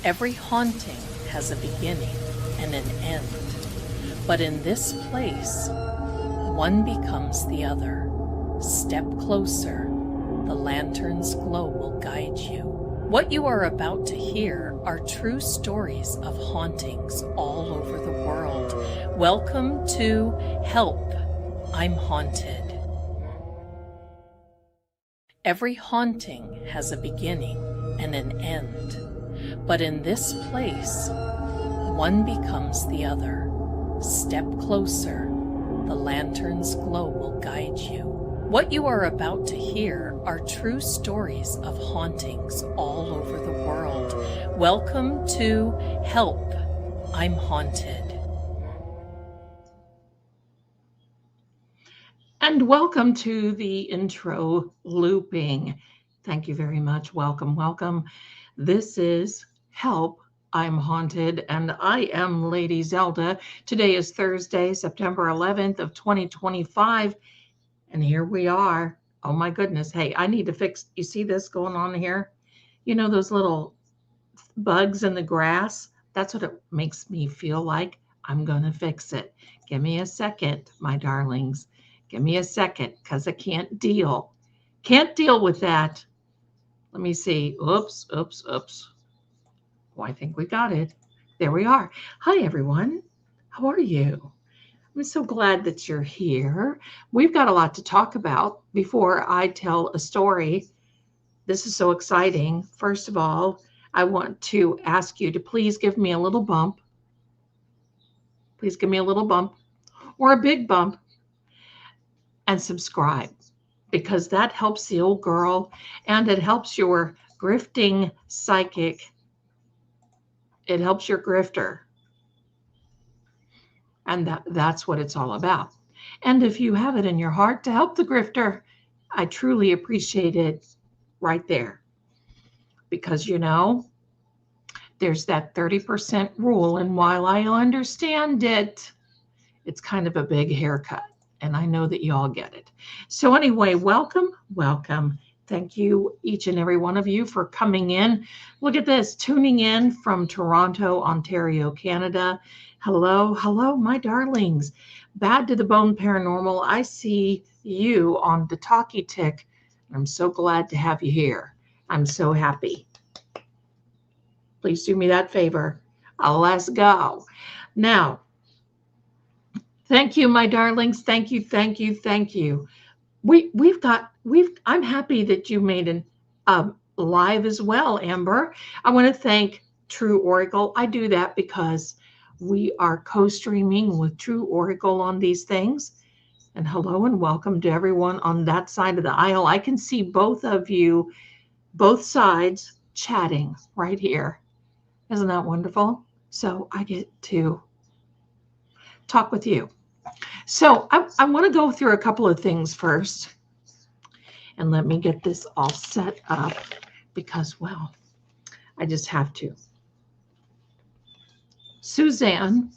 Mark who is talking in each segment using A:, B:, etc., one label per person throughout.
A: Every haunting has a beginning and an end, but in this place, one becomes the other. Step closer, the lantern's glow will guide you. What you are about to hear are true stories of hauntings all over the world. Welcome to Help, I'm Haunted. Every haunting has a beginning and an end, but in this place, one becomes the other. Step closer, the lantern's glow will guide you. What you are about to hear are true stories of hauntings all over the world. Welcome to Help, I'm Haunted. And welcome to the intro looping. Thank you very much. Welcome, welcome. This is Help, I'm Haunted, and I am Lady Zelda. Today is Thursday, September 11th of 2025, and here we are. Oh my goodness. Hey, I need to fix, you see this going on here? You know those little bugs in the grass? That's what it makes me feel like. I'm going to fix it. Give me a second, my darlings. Give me a second, because I can't deal with that. Let me see. Oops. Oh, I think we got it. There we are. Hi, everyone. How are you? I'm so glad that you're here. We've got a lot to talk about before I tell a story. This is so exciting. First of all, I want to ask you to please give me a little bump. Please give me a little bump or a big bump. And subscribe, because that helps the old girl and it helps your grifting psychic. It helps your grifter. And that's what it's all about. And if you have it in your heart to help the grifter, I truly appreciate it right there. Because, you know, there's that 30% rule. And while I understand it, it's kind of a big haircut. And I know that you all get it. So anyway, welcome. Thank you, each and every one of you, for coming in. Look at this, tuning in from Toronto, Ontario, Canada. Hello, my darlings. Bad to the Bone Paranormal. I see you on the Talkie Tick. I'm so glad to have you here. I'm so happy. Please do me that favor. Let's go. Now, thank you, my darlings. Thank you. I'm happy that you made an live as well, Amber. I want to thank True Oracle. I do that because we are co-streaming with True Oracle on these things. And hello and welcome to everyone on that side of the aisle. I can see both of you, both sides, chatting right here. Isn't that wonderful? So I get to talk with you. So I want to go through a couple of things first. And let me get this all set up because, well, I just have to. Suzanne,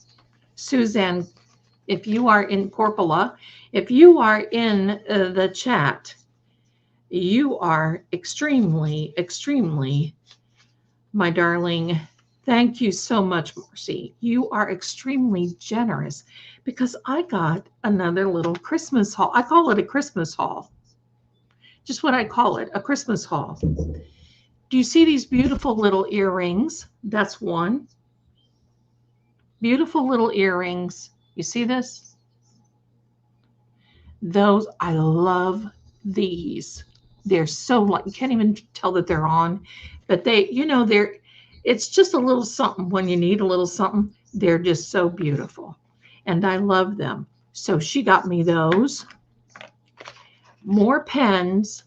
A: if you are in Corpola, if you are in the chat, you are extremely, my darling. Thank you so much, Marcy. You are extremely generous because I got another little Christmas haul. I call it a Christmas haul. Just what I call it, a Christmas haul. Do you see these beautiful little earrings? That's one. Beautiful little earrings. You see this? Those, I love these. They're so light. You can't even tell that they're on, but they, you know, it's just a little something when you need a little something. They're just so beautiful. And I love them. So she got me those. More pens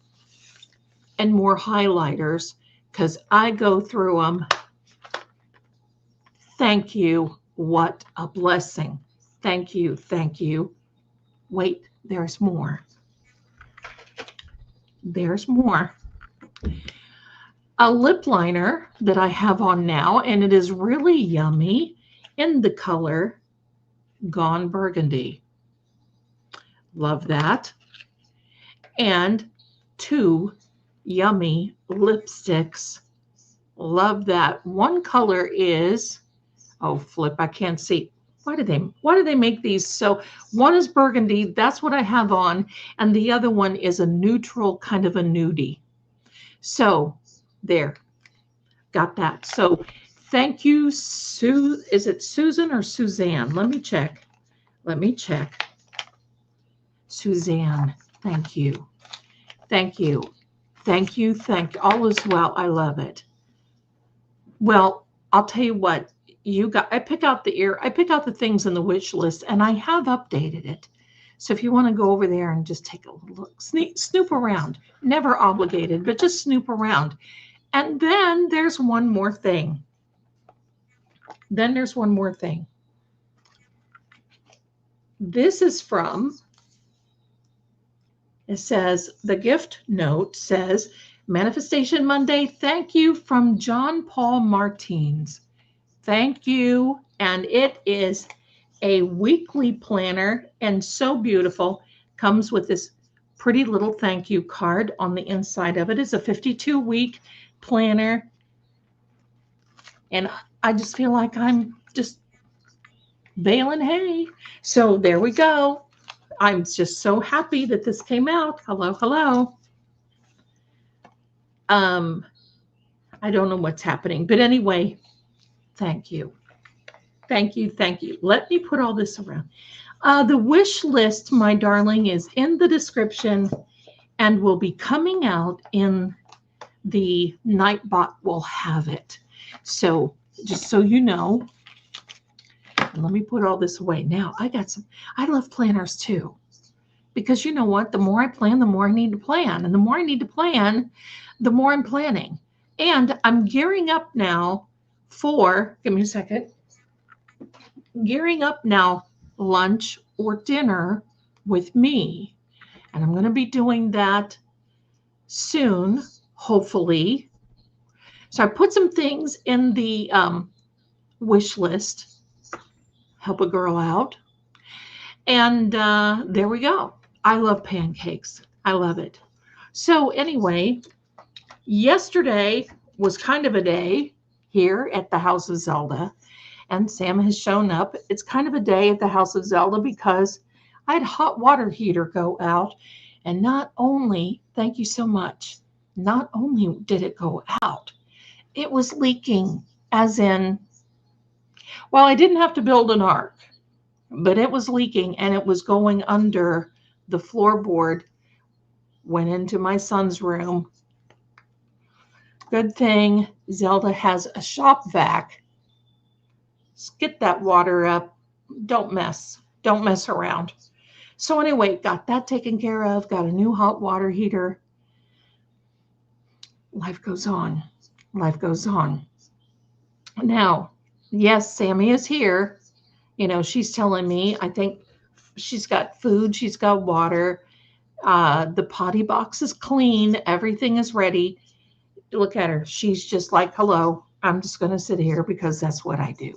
A: and more highlighters because I go through them. Thank you. What a blessing. Thank you. Wait, there's more. A lip liner that I have on now, and it is really yummy in the color Gone Burgundy. Love that. And 2 yummy lipsticks Love that. One color is, oh, flip, I can't see. Why do they make these? So one is burgundy, that's what I have on, and the other one is a neutral kind of a nudie. So there, got that. So thank you, Sue. Is it Susan or Suzanne? Let me check. Let me check. Suzanne, thank you. Thank you. Thank you. Thank you. All is well. I love it. Well, I'll tell you what, I pick out the things in the wish list, and I have updated it. So if you want to go over there and just take a look, snoop around, never obligated, but just snoop around. And then there's one more thing. This is from, it says, the gift note says, Manifestation Monday, thank you from John Paul Martins. Thank you. And it is a weekly planner and so beautiful. Comes with this pretty little thank you card on the inside of it. It's a 52-week planner. And I just feel like I'm just baling hay. So there we go. I'm just so happy that this came out. Hello, hello. I don't know what's happening, but anyway, thank you. Thank you. Thank you. Let me put all this around. The wish list, my darling, is in the description and will be coming out in the Nightbot will have it. So just so you know, and let me put all this away. Now I love planners too, because you know what? The more I plan, the more I need to plan. And the more I need to plan, the more I'm planning. And I'm gearing up now for, give me a second, gearing up now, lunch or dinner with me. And I'm going to be doing that soon, hopefully. So I put some things in the wish list, help a girl out. And there we go. I love pancakes. I love it. So anyway, yesterday was kind of a day here at the House of Zelda. And Sam has shown up. It's kind of a day at the House of Zelda because I had a hot water heater go out. And not only, thank you so much, not only did it go out, it was leaking, as in, well, I didn't have to build an ark, but it was leaking and it was going under the floorboard, went into my son's room. Good thing Zelda has a shop vac. Get that water up. Don't mess around. So anyway, got that taken care of, got a new hot water heater. Life goes on. Life goes on. Now, yes, Sammy is here. You know, she's telling me, I think she's got food, she's got water. The potty box is clean. Everything is ready. Look at her. She's just like, hello, I'm just going to sit here because that's what I do.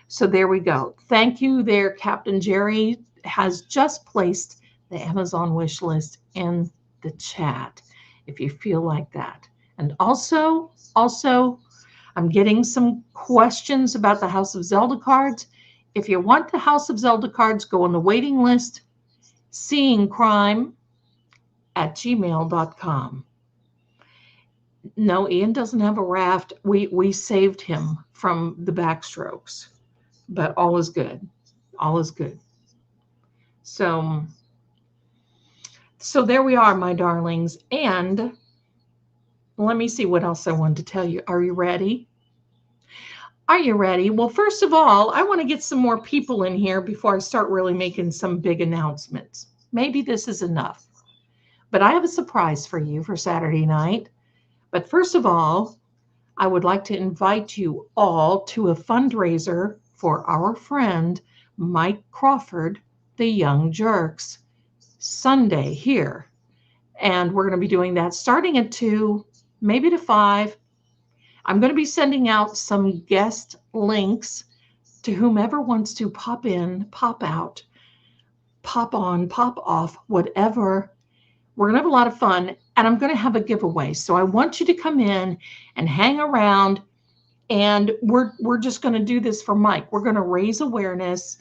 A: So there we go. Thank you there. Captain Jerry has just placed the Amazon wish list in the chat if you feel like that. And also, I'm getting some questions about the House of Zelda cards. If you want the House of Zelda cards, go on the waiting list, seeingcrime@gmail.com. No, Ian doesn't have a raft. We saved him from the backstrokes, but all is good. All is good. So there we are, my darlings. And let me see what else I wanted to tell you. Are you ready? Are you ready? Well, first of all, I want to get some more people in here before I start really making some big announcements. Maybe this is enough. But I have a surprise for you for Saturday night. But first of all, I would like to invite you all to a fundraiser for our friend Mike Crawford, the Young Jerks, Sunday here. And we're going to be doing that starting at 2, maybe to 5. I'm going to be sending out some guest links to whomever wants to pop in, pop out, pop on, pop off, whatever we're going to have a lot of fun, and I'm going to have a giveaway. So I want you to come in and hang around, and we're just going to do this for Mike. We're going to raise awareness,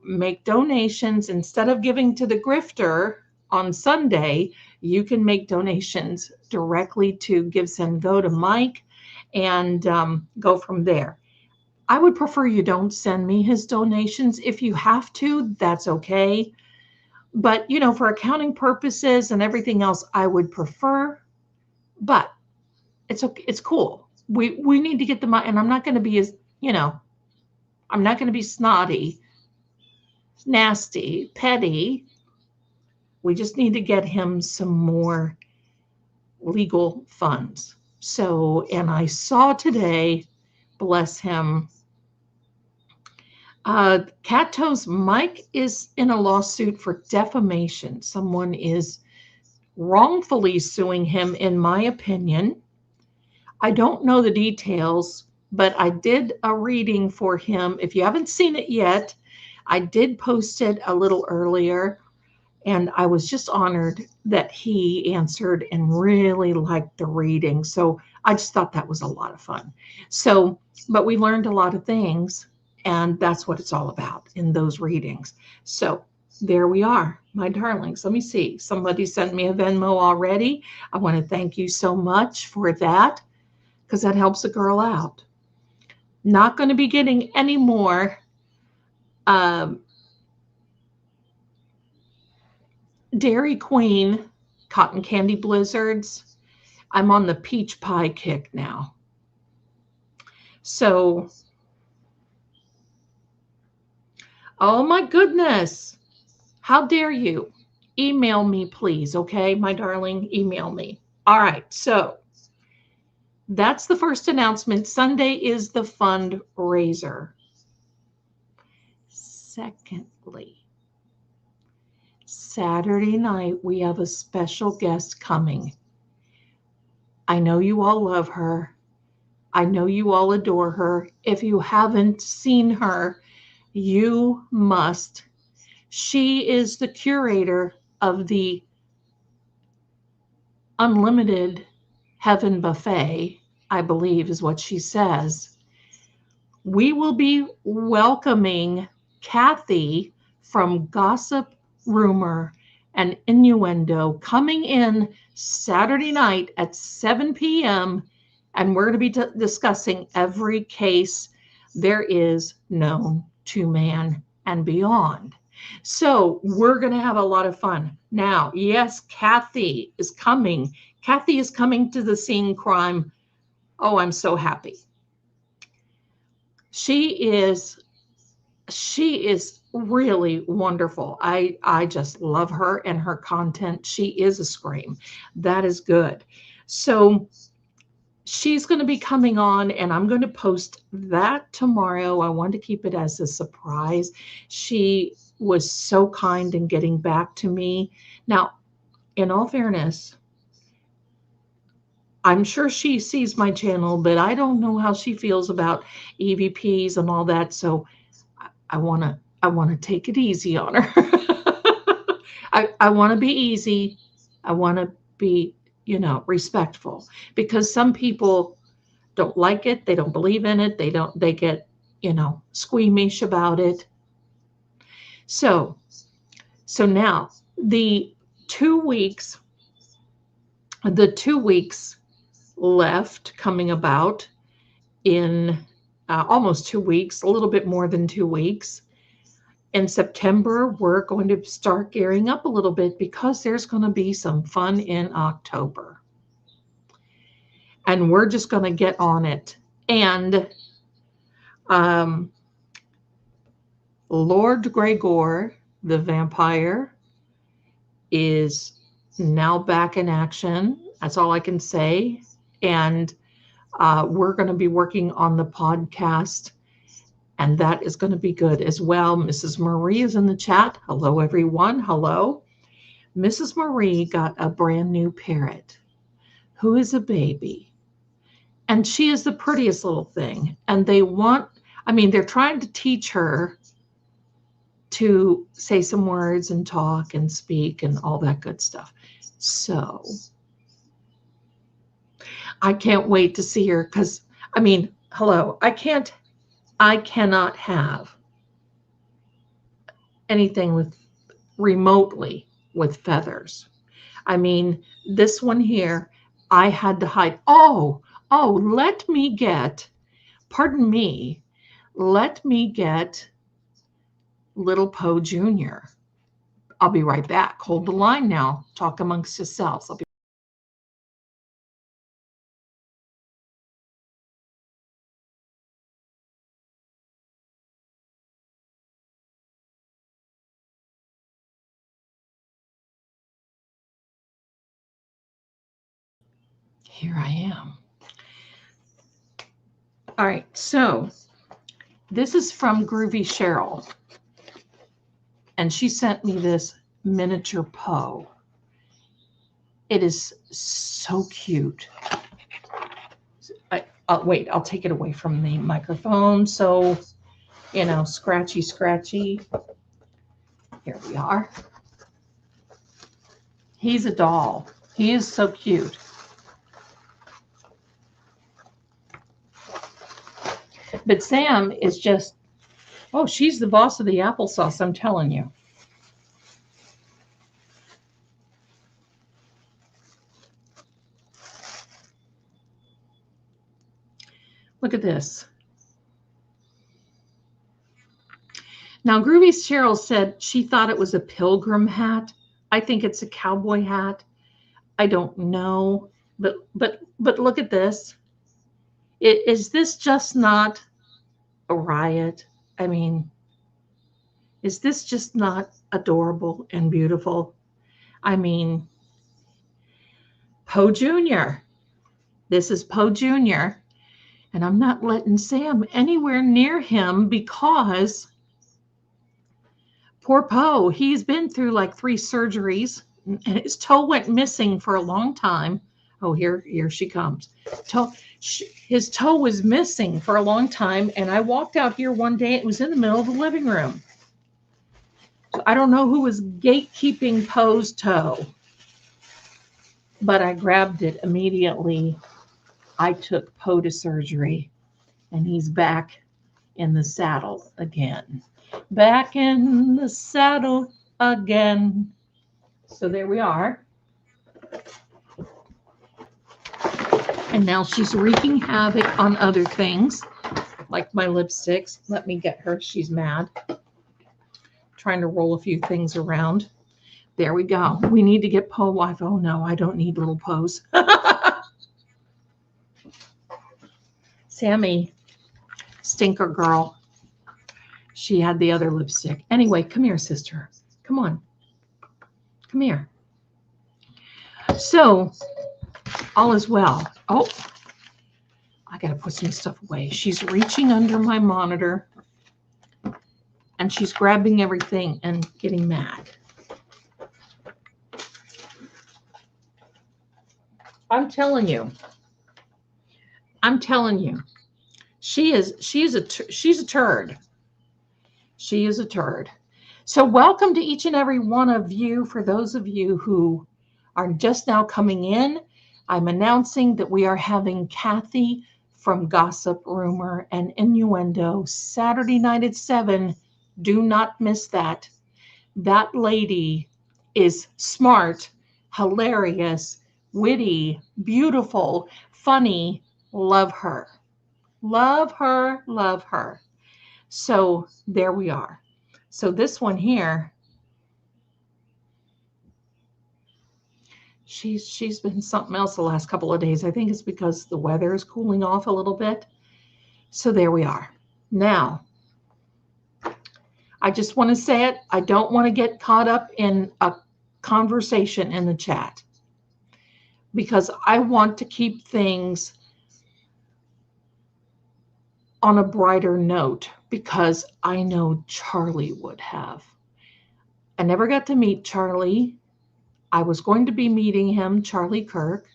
A: make donations. Instead of giving to the grifter on Sunday, you can make donations directly to Give, Send, Go to Mike, and go from there. I would prefer you don't send me his donations. If you have to, that's okay. But, for accounting purposes and everything else, I would prefer, but it's okay. It's cool. We need to get the money, and I'm not going to be as, I'm not going to be snotty, nasty, petty. We just need to get him some more legal funds. So, and I saw today, bless him, Cat Toes Mike is in a lawsuit for defamation. Someone is wrongfully suing him, in my opinion. I don't know the details, but I did a reading for him. If you haven't seen it yet, I did post it a little earlier, and I was just honored that he answered and really liked the reading. So I just thought that was a lot of fun. So, but we learned a lot of things, and that's what it's all about in those readings. So there we are, my darlings. Let me see. Somebody sent me a Venmo already. I want to thank you so much for that, because that helps a girl out. Not going to be getting any more Dairy Queen cotton candy blizzards. I'm on the peach pie kick now. So, oh my goodness. How dare you? Email me, please. Okay, my darling, email me. All right. So that's the first announcement. Sunday is the fundraiser. Secondly, Saturday night, we have a special guest coming. I know you all love her. I know you all adore her. If you haven't seen her, you must. She is the curator of the Unlimited Heaven Buffet, I believe is what she says. We will be welcoming Kathy from Gossip, Rumor, and Innuendo coming in Saturday night at 7 p.m. And we're going to be discussing every case there is known to man and beyond. So we're going to have a lot of fun. Now, yes, Kathy is coming. Kathy is coming to the Scene Crime. Oh, I'm so happy. She is really wonderful. I just love her and her content. She is a scream. That is good. So she's going to be coming on, and I'm going to post that tomorrow. I want to keep it as a surprise. She was so kind in getting back to me. Now, in all fairness, I'm sure she sees my channel, but I don't know how she feels about EVPs and all that. So I want to take it easy on her. I want to be easy. I want to be, respectful, because some people don't like it. They don't believe in it. They get, squeamish about it. So now the 2 weeks left, coming about in almost 2 weeks, a little bit more than 2 weeks. In September, we're going to start gearing up a little bit, because there's going to be some fun in October. And we're just going to get on it. And Lord Gregor, the vampire, is now back in action. That's all I can say. And we're going to be working on the podcast, and that is going to be good as well. Mrs. Marie is in the chat. Hello, everyone. Hello. Mrs. Marie got a brand new parrot who is a baby, and she is the prettiest little thing. And they're trying to teach her to say some words and talk and speak and all that good stuff. So I can't wait to see her because, I mean, hello, I cannot have anything with remotely with feathers. I mean, this one here, I had to hide. Let me get, pardon me, let me get little Poe Jr. I'll be right back. Hold the line now. Talk amongst yourselves. Here I am. All right, so this is from Groovy Cheryl, and she sent me this miniature Poe. It is so cute. Wait, I'll take it away from the microphone. So, you know, scratchy. Here we are. He's a doll. He is so cute. But Sam is just, oh, she's the boss of the applesauce, I'm telling you. Look at this. Now, Groovy Cheryl said she thought it was a pilgrim hat. I think it's a cowboy hat. I don't know, but look at this. Is this just not a riot? I mean, is this just not adorable and beautiful? I mean, Poe Jr. This is Poe Jr. And I'm not letting Sam anywhere near him because poor Poe, he's been through like 3 surgeries and his toe went missing for a long time. Oh, here she comes. His toe was missing for a long time. And I walked out here one day. It was in the middle of the living room. So I don't know who was gatekeeping Poe's toe, but I grabbed it immediately. I took Poe to surgery and he's back in the saddle again. Back in the saddle again. So there we are. And now she's wreaking havoc on other things, like my lipsticks. Let me get her. She's mad. Trying to roll a few things around. There we go. We need to get Poe wife. Oh, no, I don't need little Poes. Sammy, stinker girl. She had the other lipstick. Anyway, come here, sister. Come on. Come here. So, all is well. Oh, I got to put some stuff away. She's reaching under my monitor and she's grabbing everything and getting mad. I'm telling you. She's a turd. She is a turd. So welcome to each and every one of you. For those of you who are just now coming in, I'm announcing that we are having Kathy from Gossip, Rumor, and Innuendo Saturday night at 7. Do not miss that. That lady is smart, hilarious, witty, beautiful, funny. Love her. Love her, love her. So there we are. So this one here, she's been something else the last couple of days. I think it's because the weather is cooling off a little bit. So there we are. Now, I just want to say it. I don't want to get caught up in a conversation in the chat because I want to keep things on a brighter note because I know Charlie would have. I never got to meet Charlie. I was going to be meeting him, Charlie Kirk.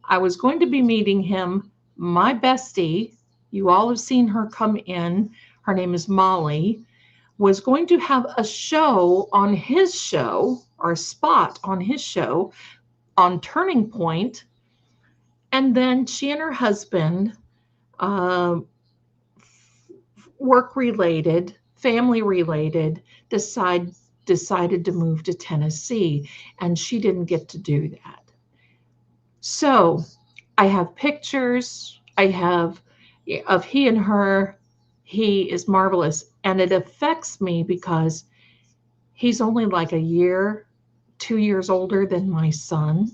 A: I was going to be meeting him, my bestie. You all have seen her come in. Her name is Molly. was going to have a show on his show, or a spot on his show on Turning Point. And then she and her husband, work related, family related, decided to move to Tennessee, and she didn't get to do that. So I have pictures I have of he and her. He is marvelous, and it affects me because he's only like a year, 2 years older than my son,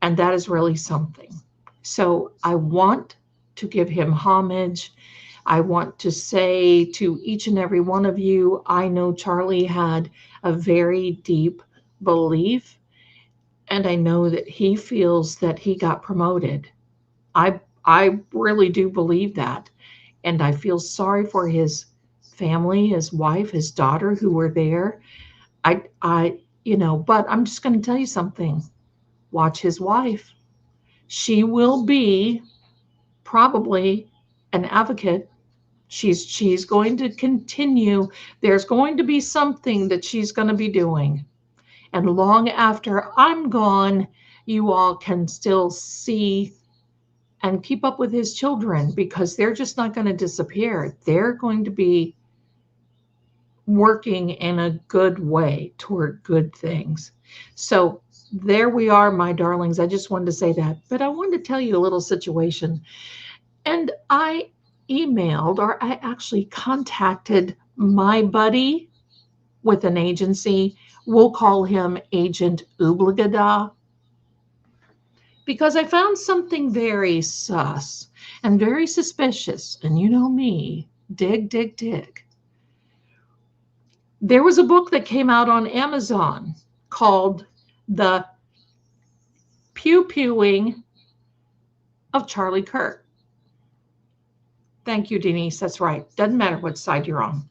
A: and that is really something. So I want to give him homage. I want to say to each and every one of you, I know Charlie had a very deep belief, and I know that he feels that he got promoted. I really do believe that. And I feel sorry for his family, his wife, his daughter who were there. But I'm just going to tell you something. Watch his wife. She will be probably an advocate. She's going to continue. There's going to be something that she's going to be doing. And long after I'm gone, you all can still see and keep up with his children, because they're just not going to disappear. They're going to be working in a good way toward good things. So there we are, my darlings. I just wanted to say that. But I wanted to tell you a little situation. And I actually contacted my buddy with an agency. We'll call him Agent Oobligada, because I found something very sus and very suspicious. And you know me, dig, dig, dig. There was a book that came out on Amazon called The Pew-Pewing of Charlie Kirk. Thank you, Denise. That's right. Doesn't matter what side you're on.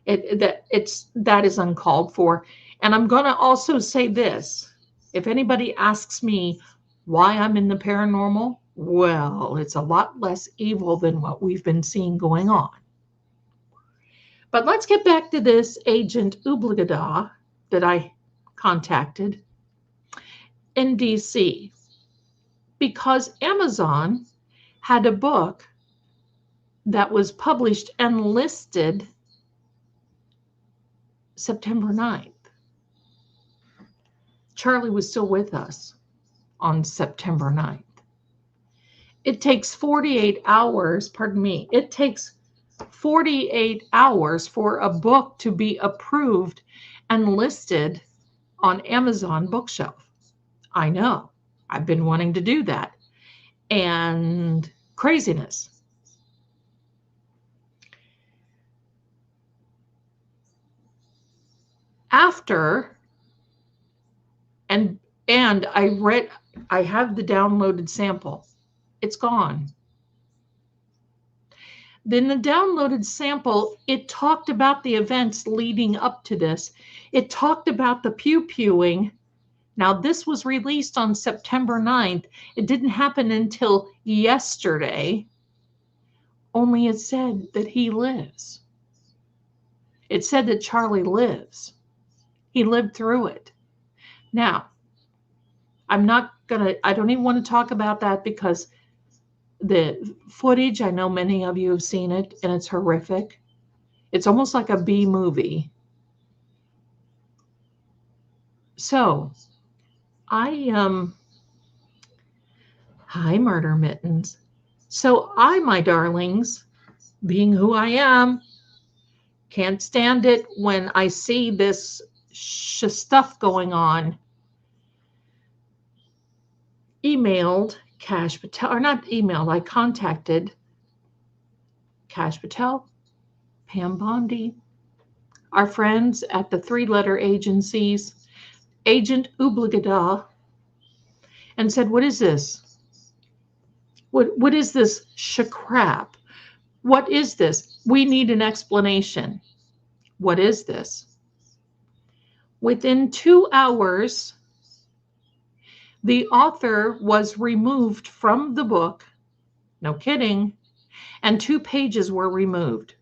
A: That is uncalled for. And I'm going to also say this. If anybody asks me why I'm in the paranormal, well, it's a lot less evil than what we've been seeing going on. But let's get back to this Agent Oobligada that I contacted in DC, because Amazon had a book that was published and listed September 9th. Charlie was still with us on September 9th. It takes 48 hours, it takes 48 hours for a book to be approved and listed on Amazon bookshelf. I know. I've been wanting to do that. And craziness. After, and I have the downloaded sample. It's gone. Then the downloaded sample, it talked about the events leading up to this. It talked about the pew-pewing. Now, this was released on September 9th. It didn't happen until yesterday. Only it said that he lives. It said that Charlie lives. He lived through it. Now, I don't even want to talk about that, because the footage, I know many of you have seen it, and it's horrific. It's almost like a B movie. So, hi, Murder Mittens. So my darlings, being who I am, can't stand it when I see this stuff going on. Emailed Cash Patel, or not emailed, I contacted Cash Patel, Pam Bondi, our friends at the 3-letter agencies, Agent Oobligada, and said, what is this? What is this crap? What is this? We need an explanation. What is this? Within 2 hours, the author was removed from the book. No kidding. And 2 pages were removed.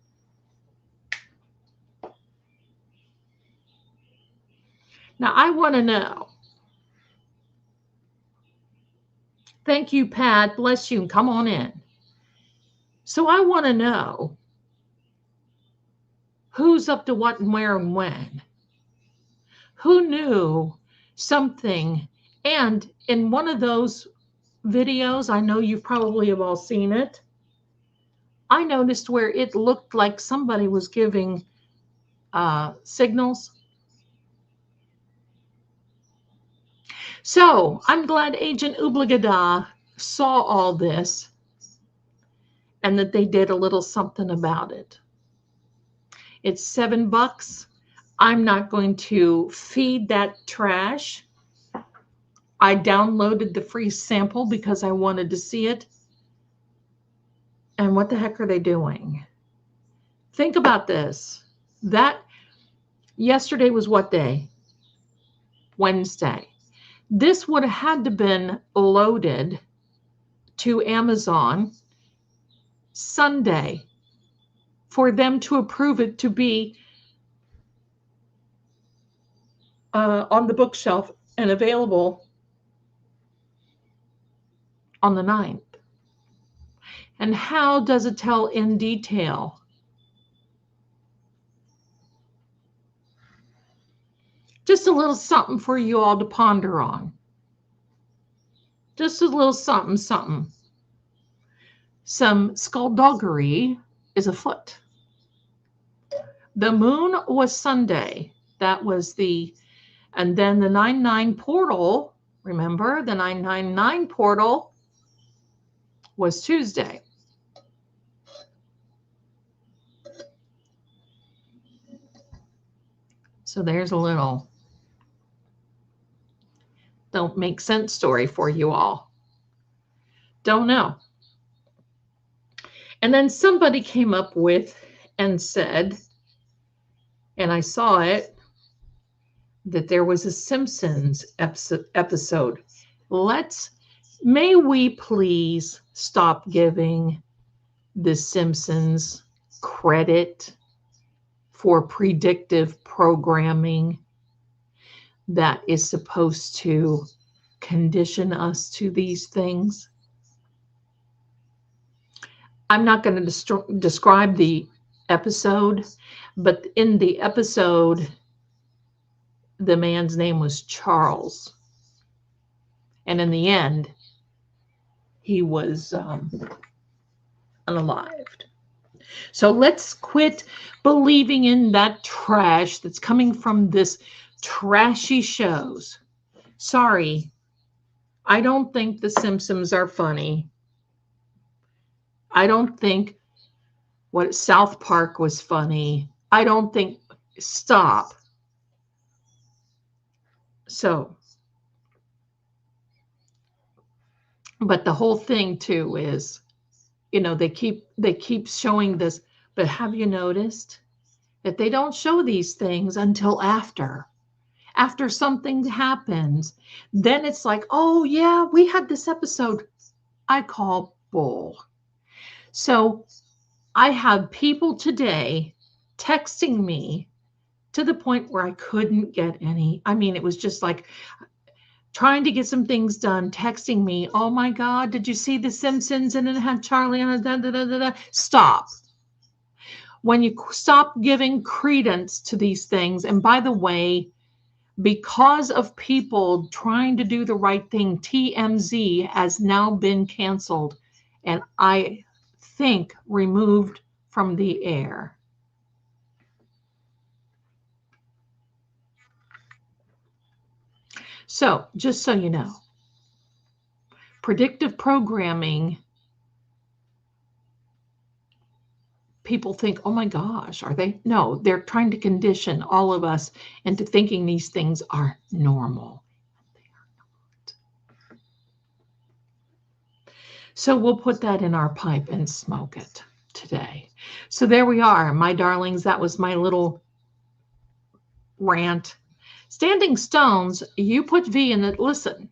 A: Now, I want to know. Thank you, Pat. Bless you. Come on in. So I want to know who's up to what and where and when. Who knew something? And in one of those videos, I know you probably have all seen it, I noticed where it looked like somebody was giving signals. So I'm glad Agent Oobligada saw all this and that they did a little something about it. It's $7. I'm not going to feed that trash. I downloaded the free sample because I wanted to see it. And what the heck are they doing? Think about this. That yesterday was what day? Wednesday. This would have had to been loaded to Amazon Sunday for them to approve it to be on the bookshelf and available on the 9th. And how does it tell in detail? Just a little something for you all to ponder on. Just a little something, something. Some skullduggery is afoot. The moon was Sunday. That was and then the 99 portal, remember, the 999 portal was Tuesday. So there's a little don't make sense story for you all. Don't know. And then somebody came up with and said, and I saw it, that there was a Simpsons episode. May we please stop giving the Simpsons credit for predictive programming that is supposed to condition us to these things. I'm not going to describe the episode, but in the episode, the man's name was Charles. And in the end, he was unalived. So let's quit believing in that trash that's coming from this trashy shows. Sorry, I don't think the Simpsons are funny. I don't think what South Park was funny. I don't think, stop. So, but the whole thing too is, they keep showing this, but have you noticed that they don't show these things until after something happens? Then it's like, oh yeah, we had this episode. I call bull. So I have people today texting me to the point where I couldn't get any. I mean, it was just like trying to get some things done, texting me, oh my God, did you see The Simpsons? And it had Charlie on it. Stop. When you stop giving credence to these things, and by the way, because of people trying to do the right thing, TMZ has now been canceled and I think removed from the air. So, just so you know, predictive programming, people think, oh my gosh, are they? No, they're trying to condition all of us into thinking these things are normal. They are not. So we'll put that in our pipe and smoke it today. So there we are, my darlings. That was my little rant. Standing Stones, you put V in it. Listen,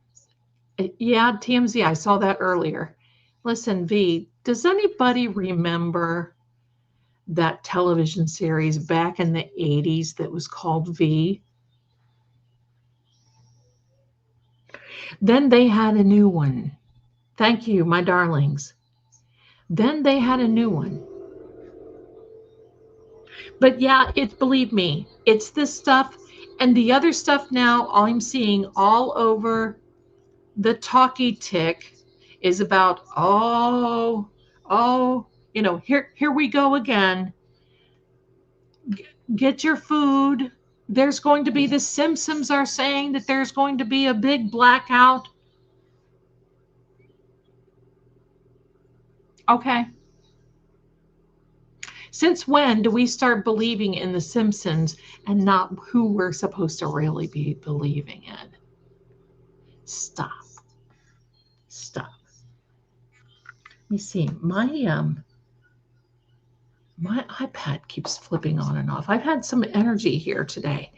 A: yeah, TMZ, I saw that earlier. Listen, V, does anybody remember that television series back in the 80s that was called V? Then they had a new one. Thank you, my darlings. Then they had a new one. But yeah, believe me, it's this stuff. And the other stuff now I'm seeing all over the talkie tick is about, here we go again. Get your food. There's going to be, the Simpsons are saying that there's going to be a big blackout. Okay. Since when do we start believing in the Simpsons and not who we're supposed to really be believing in? Stop. Stop. Let me see. My iPad keeps flipping on and off. I've had some energy here today.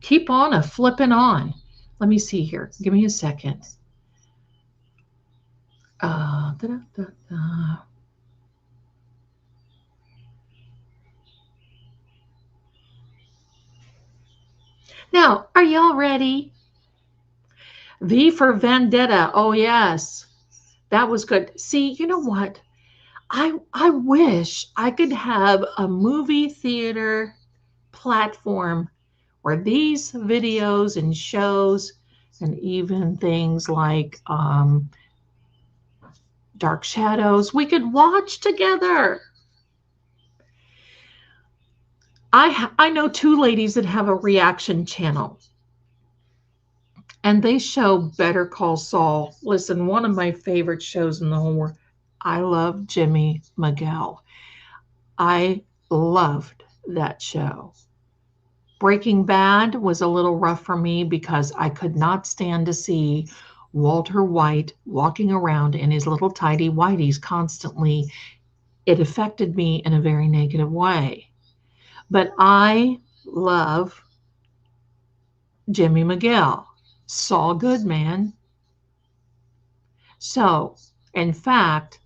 A: Keep on a flipping on. Let me see here. Give me a second. Now, are y'all ready? V for Vendetta. Oh, yes. That was good. See, you know what? I wish I could have a movie theater platform where these videos and shows and even things like Dark Shadows, we could watch together. I know two ladies that have a reaction channel, and they show Better Call Saul. Listen, one of my favorite shows in the whole world. I love Jimmy Miguel. I loved that show. Breaking Bad was a little rough for me because I could not stand to see Walter White walking around in his little tidy whities constantly. It affected me in a very negative way. But I love Jimmy Miguel. Saul Goodman. So, in fact,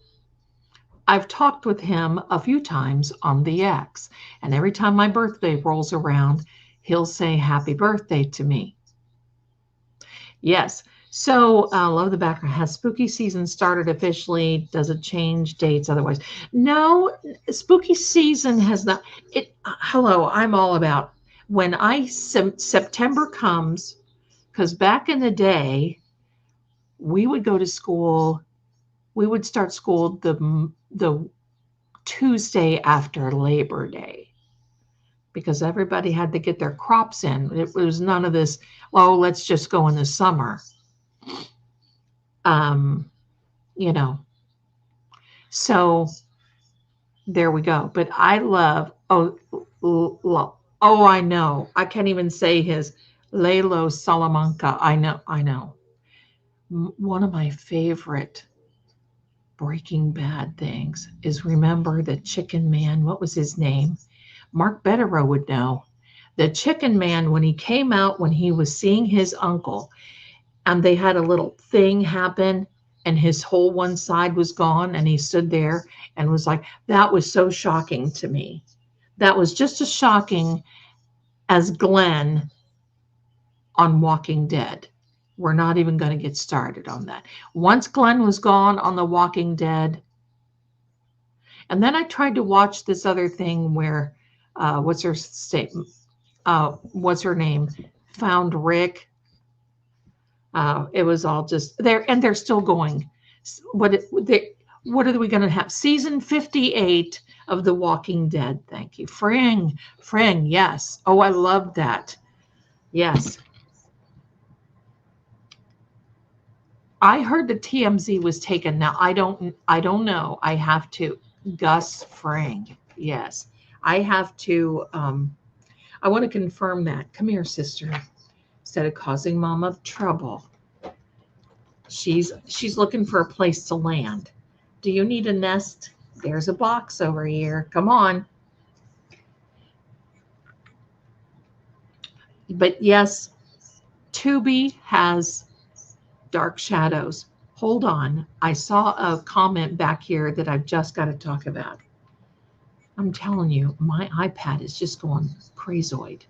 A: I've talked with him a few times on the X, and every time my birthday rolls around, he'll say happy birthday to me. Yes. So, love the background. Has spooky season started officially? Does it change dates otherwise? No, spooky season has not. Hello, I'm all about when September comes, because back in the day, we would go to school. We would start school the Tuesday after Labor Day, because everybody had to get their crops in. It was none of this, oh, let's just go in the summer. So there we go. But I love, I know. I can't even say his Lalo Salamanca. I know. One of my favorite Breaking Bad things is, remember the Chicken Man? What was his name? Mark Betterow would know. The Chicken Man, when he came out, when he was seeing his uncle, and they had a little thing happen, and his whole one side was gone, and he stood there and was like, that was so shocking to me. That was just as shocking as Glenn on Walking Dead. We're not even going to get started on that. Once Glenn was gone on The Walking Dead, and then I tried to watch this other thing where, what's her name? Found Rick. It was all just there, and they're still going. What are we going to have? Season 58 of The Walking Dead. Thank you. Fring, yes. Oh, I love that. Yes. I heard the TMZ was taken. Now, I don't know. I have to. Gus Fring. Yes. I have to. I want to confirm that. Come here, sister. Instead of causing Mama trouble. She's looking for a place to land. Do you need a nest? There's a box over here. Come on. But yes, Tubi has Dark Shadows. Hold on. I saw a comment back here that I've just got to talk about. I'm telling you, my iPad is just going crazoid.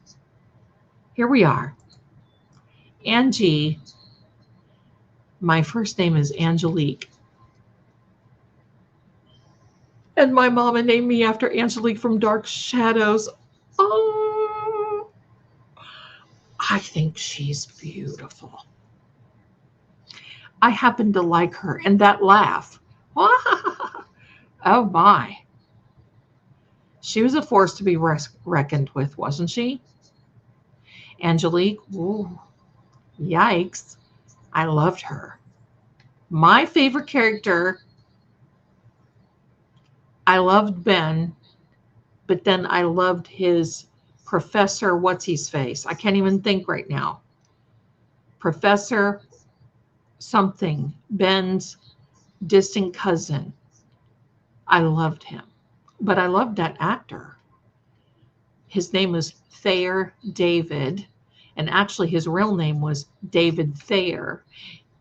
A: Here we are. Angie My first name is Angelique. And my mama named me after Angelique from Dark Shadows. Oh, I think she's beautiful. I happen to like her. And that laugh. Oh, my. She was a force to be reckoned with, wasn't she? Angelique, ooh, yikes. I loved her. My favorite character, I loved Ben, but then I loved his Professor, what's his face? I can't even think right now. Professor something, Ben's distant cousin. I loved him, but I loved that actor. His name was Thayer David, and actually his real name was David Thayer,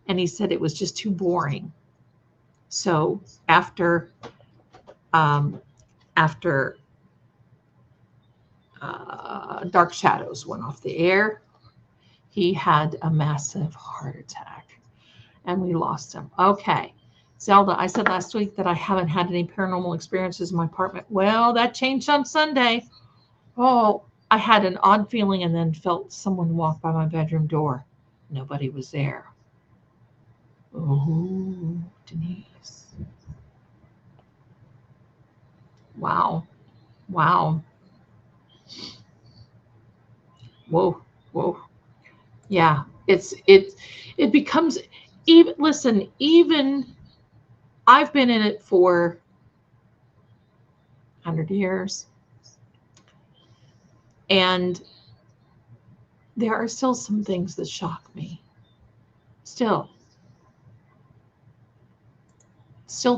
A: and he said it was just too boring. So after Dark Shadows went off the air, he had a massive heart attack, and we lost him. Okay. Zelda, I said last week that I haven't had any paranormal experiences in my apartment. Well, that changed on Sunday. Oh, I had an odd feeling and then felt someone walk by my bedroom door. Nobody was there. Oh, Denise. Wow. Wow. Whoa. Whoa. Yeah. It becomes even, listen, even I've been in it for 100 years. And there are still some things that shock me. Still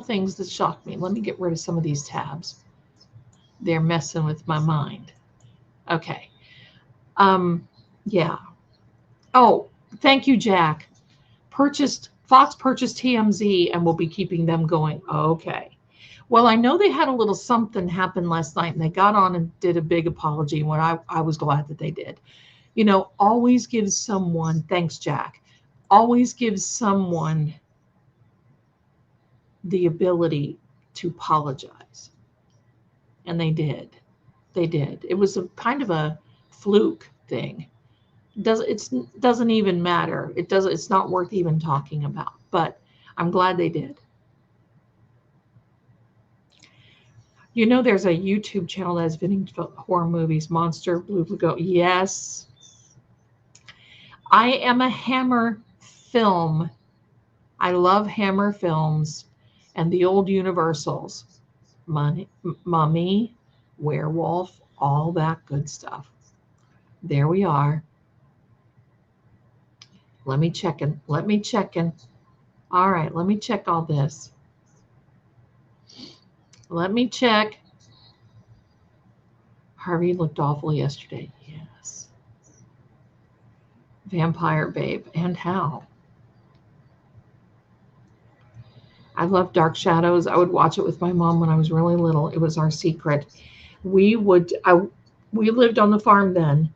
A: things that shock me. Let me get rid of some of these tabs. They're messing with my mind. Okay. Yeah. Oh, thank you, Jack. Fox purchased TMZ and will be keeping them going. Okay. Well, I know they had a little something happen last night, and they got on and did a big apology, and I was glad that they did. You know, always gives someone, thanks, Jack, always gives someone the ability to apologize. And they did. They did. It was a kind of a fluke thing. It doesn't even matter. It's not worth even talking about. But I'm glad they did. You know, there's a YouTube channel that's been horror movies, Monster, Blue Lagoon. Yes. I am a Hammer film. I love Hammer films and the old Universals. Mummy, Werewolf, all that good stuff. There we are. Let me check in. All right, let me check all this. Let me check. Harvey looked awful yesterday. Yes. Vampire Babe. And how? I love Dark Shadows. I would watch it with my mom when I was really little. It was our secret. We lived on the farm then,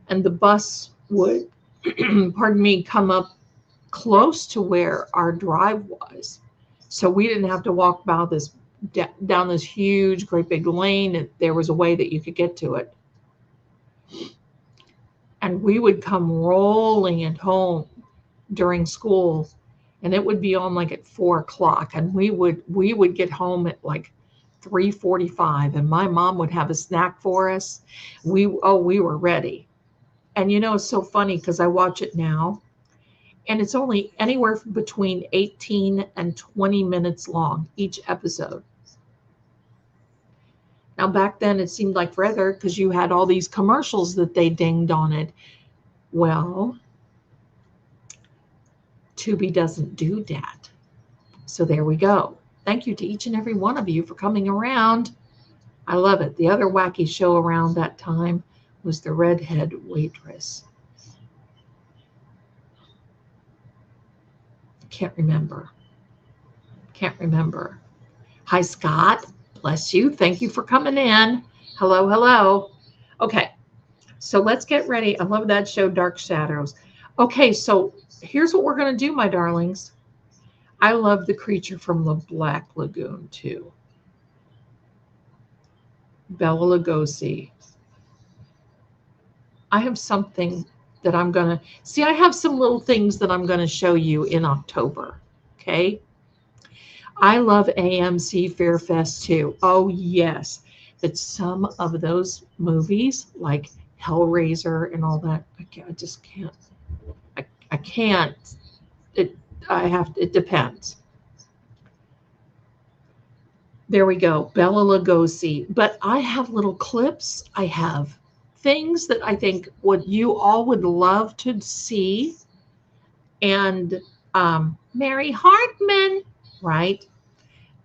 A: and the bus would, pardon me, come up close to where our drive was. So we didn't have to walk about down this huge, great big lane. There was a way that you could get to it. And we would come rolling at home during school, and it would be on like at 4:00, and we would get home at like 3:45, and my mom would have a snack for us. We were ready. And you know, it's so funny because I watch it now, and it's only anywhere between 18 and 20 minutes long, each episode. Now, back then, it seemed like forever because you had all these commercials that they dinged on it. Well, Tubi doesn't do that. So there we go. Thank you to each and every one of you for coming around. I love it. The other wacky show around that time was The Redhead Waitress. Can't remember. Hi, Scott. Bless you. Thank you for coming in. Hello. Okay, so let's get ready. I love that show, Dark Shadows. Okay, so here's what we're going to do, my darlings. I love the creature from the Black Lagoon too. Bela Lugosi. I have something that I'm going to see. I have some little things that I'm going to show you in October. Okay. I love AMC Fairfest too. Oh, yes. But some of those movies like Hellraiser and all that, I just can't. I can't. It depends. There we go. Bela Lugosi. But I have little clips. I have things that I think what you all would love to see. And Mary Hartman, right?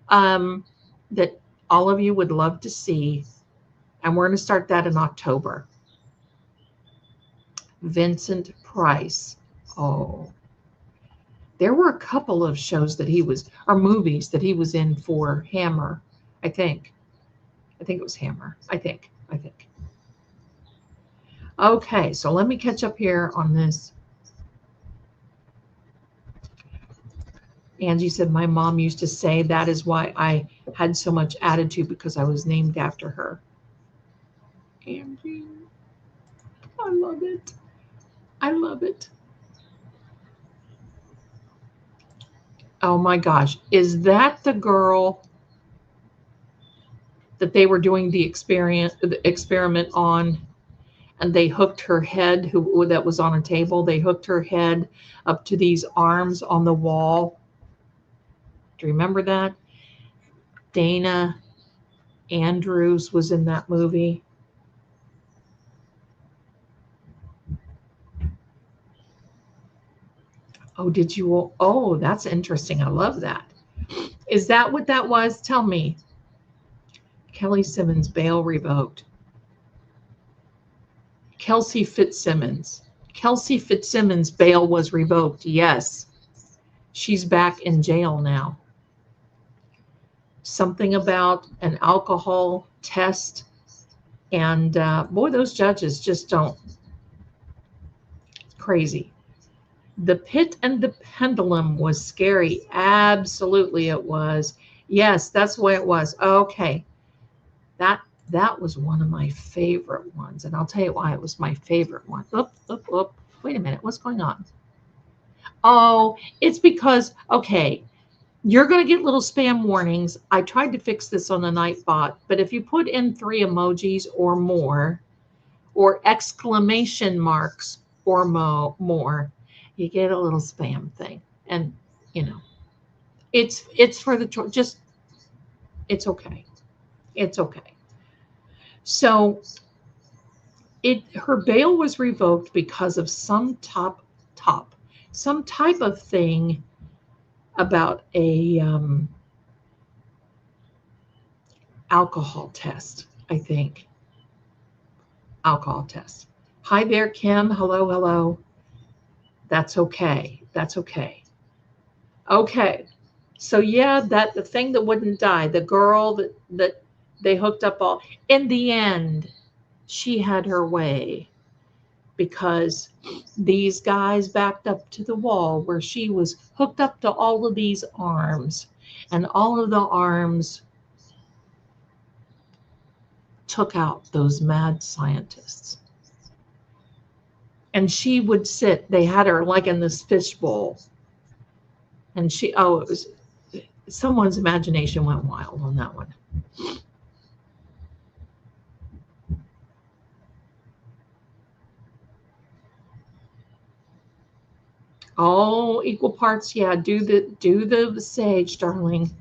A: That all of you would love to see. And we're going to start that in October. Vincent Price. Oh, there were a couple of shows that he was, or movies that he was in for Hammer, I think. I think it was Hammer. I think. Okay, so let me catch up here on this. Angie said, my mom used to say that is why I had so much attitude because I was named after her. Angie, I love it. I love it. Oh my gosh. Is that the girl that they were doing the experiment on? And they hooked her head, that was on a table, they hooked her head up to these arms on the wall. Do you remember that? Dana Andrews was in that movie. Oh, did you? Oh, that's interesting. I love that. Is that what that was? Tell me. Kelly Simmons, bail revoked. Kelsey Fitzsimmons. Kelsey Fitzsimmons' bail was revoked. Yes. She's back in jail now. Something about an alcohol test. And boy, those judges just don't. Crazy. The Pit and the Pendulum was scary. Absolutely it was. Yes, that's the way it was. Okay. That was one of my favorite ones. And I'll tell you why it was my favorite one. Oop. Wait a minute. What's going on? Oh, it's because, okay, you're going to get little spam warnings. I tried to fix this on the Nightbot, but if you put in 3 emojis or more, or exclamation marks or more, you get a little spam thing. And, you know, it's for the choice. Just, it's okay. It's okay. So her bail was revoked because of some some type of thing about a alcohol test, I think. Alcohol test. Hi there, Kim. Hello. That's okay. Okay. So yeah, the thing that wouldn't die, the girl that they hooked up all, in the end, she had her way because these guys backed up to the wall where she was hooked up to all of these arms, and all of the arms took out those mad scientists. And she would sit, they had her like in this fishbowl. And it was, someone's imagination went wild on that one. Oh, equal parts. Yeah, do the sage, darling.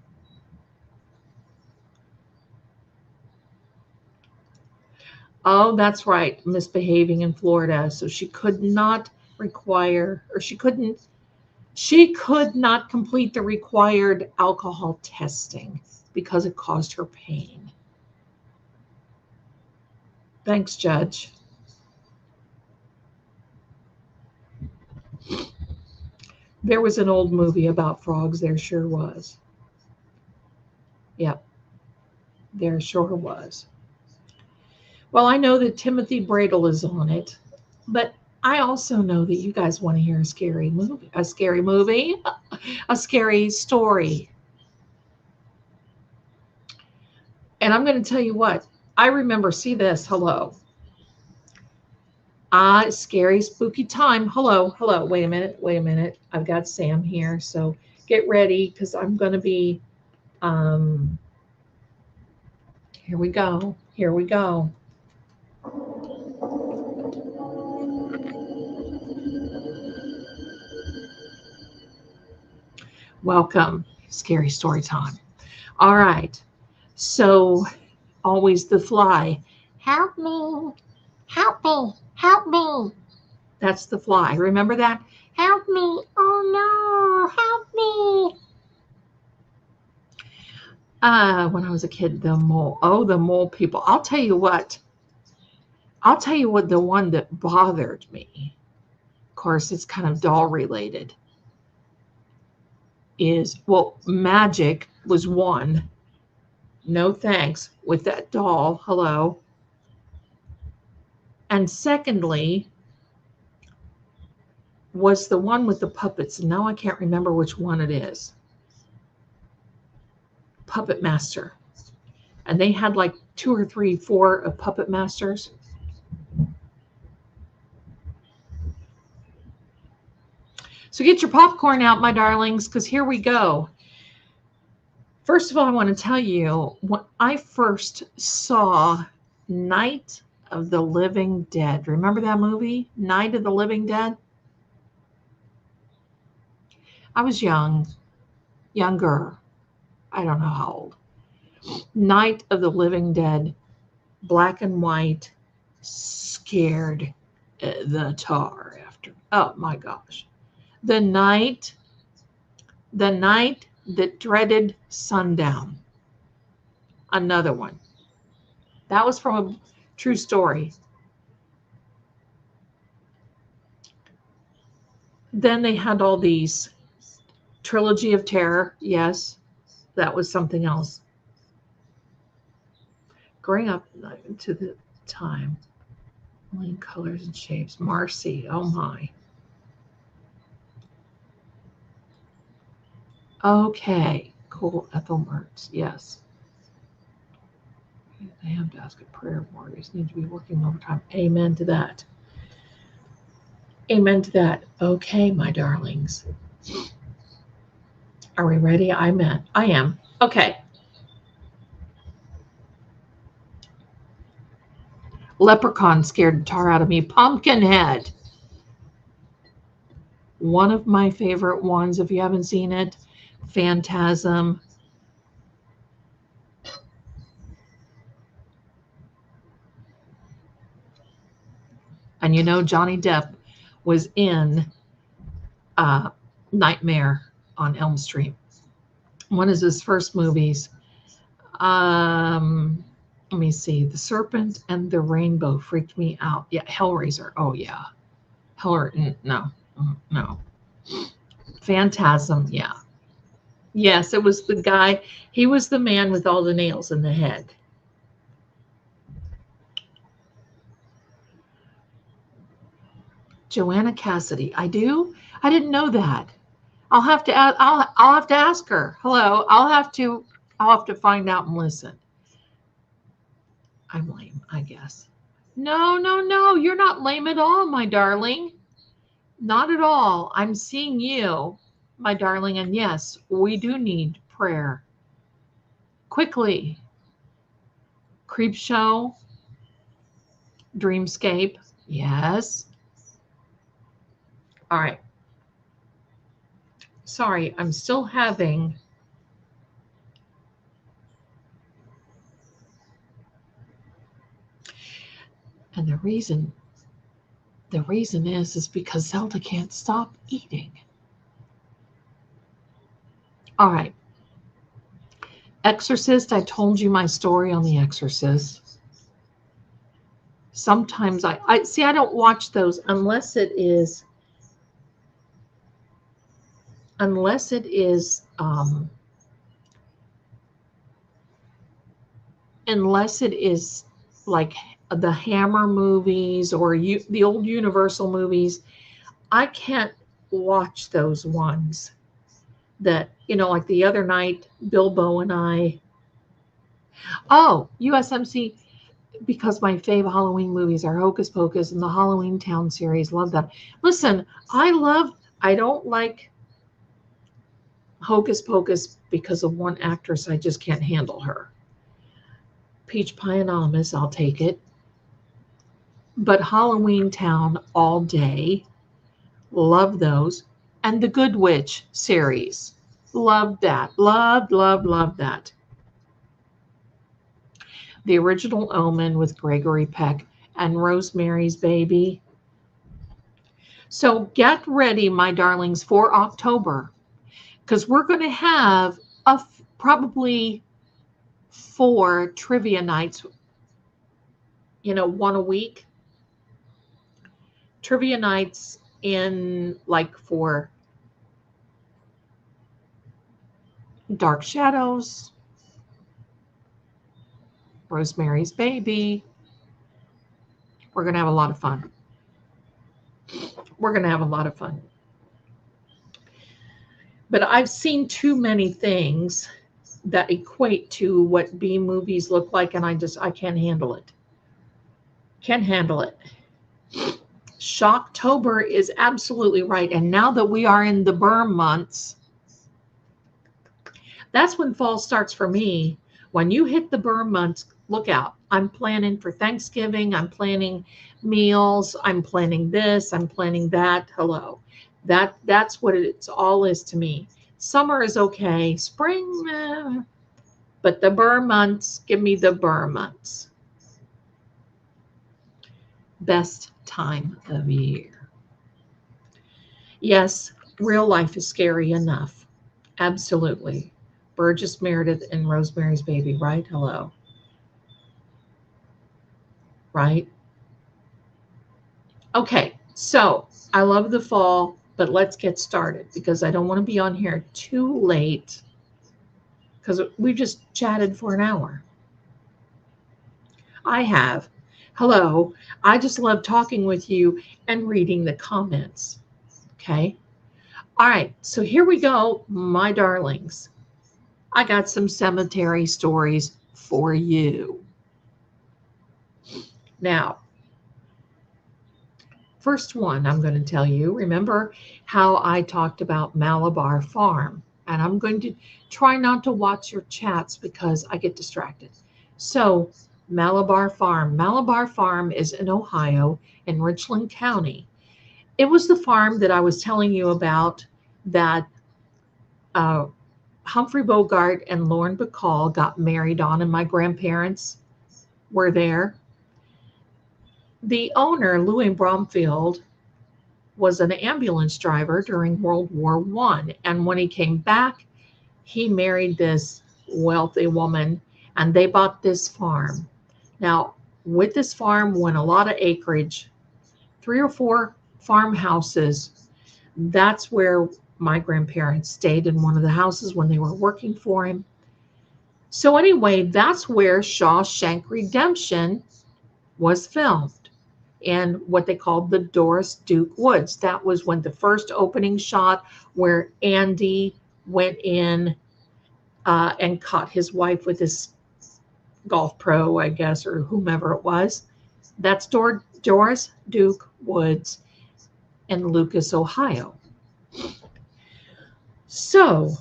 A: Oh, that's right. Misbehaving in Florida. So she could not require, or she could not complete the required alcohol testing because it caused her pain. Thanks, Judge. There was an old movie about frogs. There sure was. Yep. There sure was. Well, I know that Timothy Bradle is on it, but I also know that you guys want to hear a scary movie, a scary story. And I'm going to tell you what, I remember, see this, hello. Scary, spooky time. Hello, hello. Wait a minute, wait a minute. I've got Sam here, so get ready because I'm going to be, um, here we go, here we go. Welcome, scary story time. All right, so always the fly. Help me, help me, help me. That's the fly. Remember that? Help me. Oh no, help me. When I was a kid, the mole. Oh, the mole people. I'll tell you what. The one that bothered me, of course, it's kind of doll related, is, well, magic was one. No thanks with that doll. Hello. And secondly, was the one with the puppets. Now I can't remember which one it is. Puppet Master. And they had like 2 or 3, 4 of Puppet Masters. So get your popcorn out, my darlings, because here we go. First of all, I want to tell you, when I first saw Night of the Living Dead, remember that movie, Night of the Living Dead? I was younger. I don't know how old. Night of the Living Dead, black and white, scared the tar after. Oh my gosh. The night that dreaded sundown. Another one. That was from a true story. Then they had all these Trilogy of Terror. Yes, that was something else. Growing up to the time, only in colors and shapes. Marcy, oh my. Okay, cool. Ethel Mertz, yes. They have to ask a prayer. Warriors need to be working overtime. Amen to that. Amen to that. Okay, my darlings. Are we ready? I am. Okay. Leprechaun scared the tar out of me. Pumpkinhead. One of my favorite ones, if you haven't seen it. Phantasm. And you know, Johnny Depp was in Nightmare on Elm Street. One of his first movies. Let me see. The Serpent and the Rainbow freaked me out. Yeah, Hellraiser. Oh yeah. No. Phantasm. Yeah. Yes, it was the guy. He was the man with all the nails in the head. Joanna Cassidy. I do. I didn't know that. I'll have to. I'll have to ask her. Hello. I'll have to find out and listen. I'm lame, I guess. No. You're not lame at all, my darling. Not at all. I'm seeing you, my darling. And yes, we do need prayer. Quickly. Creep Show. Dreamscape. Yes. All right. Sorry, I'm still having. And the reason is because Zelda can't stop eating. All right. Exorcist, I told you my story on The Exorcist. Sometimes I see, I don't watch those unless it is like the Hammer movies or the old Universal movies, I can't watch those ones that, like the other night, Bilbo and I. Oh, USMC, because my fave Halloween movies are Hocus Pocus and the Halloween Town series. Love them. Listen, I don't like Hocus Pocus because of one actress. I just can't handle her. Peach Pie Anonymous, I'll take it. But Halloween Town all day. Love those. And the Good Witch series. Love that. Love that. The original Omen with Gregory Peck and Rosemary's Baby. So get ready, my darlings, for October, because we're going to have probably 4 trivia nights, one a week. Trivia nights for Dark Shadows, Rosemary's Baby. We're going to have a lot of fun. But I've seen too many things that equate to what B movies look like, and I can't handle it. Shocktober is absolutely right. And now that we are in the Burr months, that's when fall starts for me. When you hit the Burr months, look out. I'm planning for Thanksgiving. I'm planning meals. I'm planning this. I'm planning that. Hello. That's what it's all is to me. Summer is okay. Spring, but the Burr months, give me the Burr months. Best time of year. Yes, real life is scary enough. Absolutely. Burgess Meredith and Rosemary's Baby, right? Hello. Right? Okay, so I love the fall, but let's get started because I don't want to be on here too late because we just chatted for an hour. I have. Hello. I just love talking with you and reading the comments. Okay. All right. So here we go, my darlings. I got some cemetery stories for you. Now, first one I'm going to tell you, remember how I talked about Malabar Farm? And I'm going to try not to watch your chats because I get distracted. So Malabar Farm is in Ohio in Richland County. It was the farm that I was telling you about that Humphrey Bogart and Lauren Bacall got married on, and my grandparents were there. The owner, Louis Bromfield, was an ambulance driver during World War I. And when he came back, he married this wealthy woman, and they bought this farm. Now, with this farm went a lot of acreage, 3 or 4 farmhouses. That's where my grandparents stayed in one of the houses when they were working for him. So anyway, that's where Shawshank Redemption was filmed in what they called the Doris Duke Woods. That was when the first opening shot where Andy went in and caught his wife with his golf pro, I guess, or whomever it was. That's Doris Duke Woods in Lucas, Ohio. So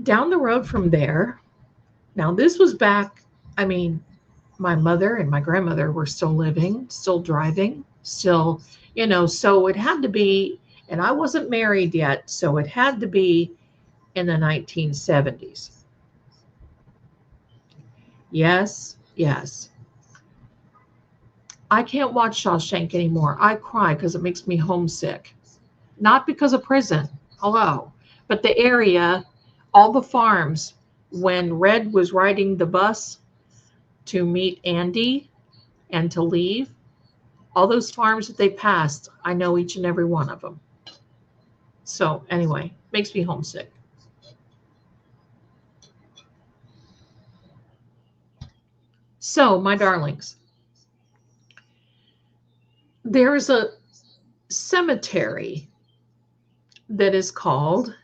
A: down the road from there, now this was back, my mother and my grandmother were still living, still driving, still, so it had to be, and I wasn't married yet, so it had to be in the 1970s. Yes. I can't watch Shawshank anymore. I cry because it makes me homesick. Not because of prison, hello, but the area, all the farms, when Red was riding the bus to meet Andy and to leave, all those farms that they passed, I know each and every one of them. So anyway, makes me homesick. So, my darlings, there's a cemetery that is called,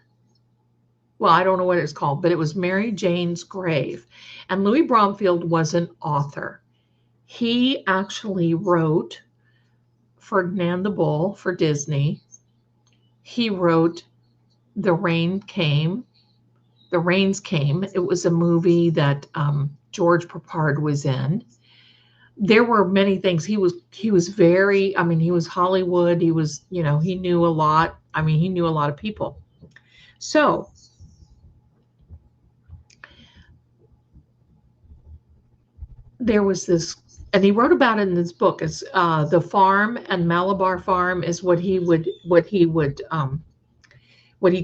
A: well, I don't know what it's called, but it was Mary Jane's grave. And Louis Bromfield was an author. He actually wrote Ferdinand the Bull for Disney. He wrote The Rain Came. The Rains Came. It was a movie that George Peppard was in. There were many things. He was very, I mean, he was Hollywood. He was, you know, he knew a lot. I mean, he knew a lot of people. So there was this, and he wrote about it in this book. It's the farm, and Malabar Farm is what he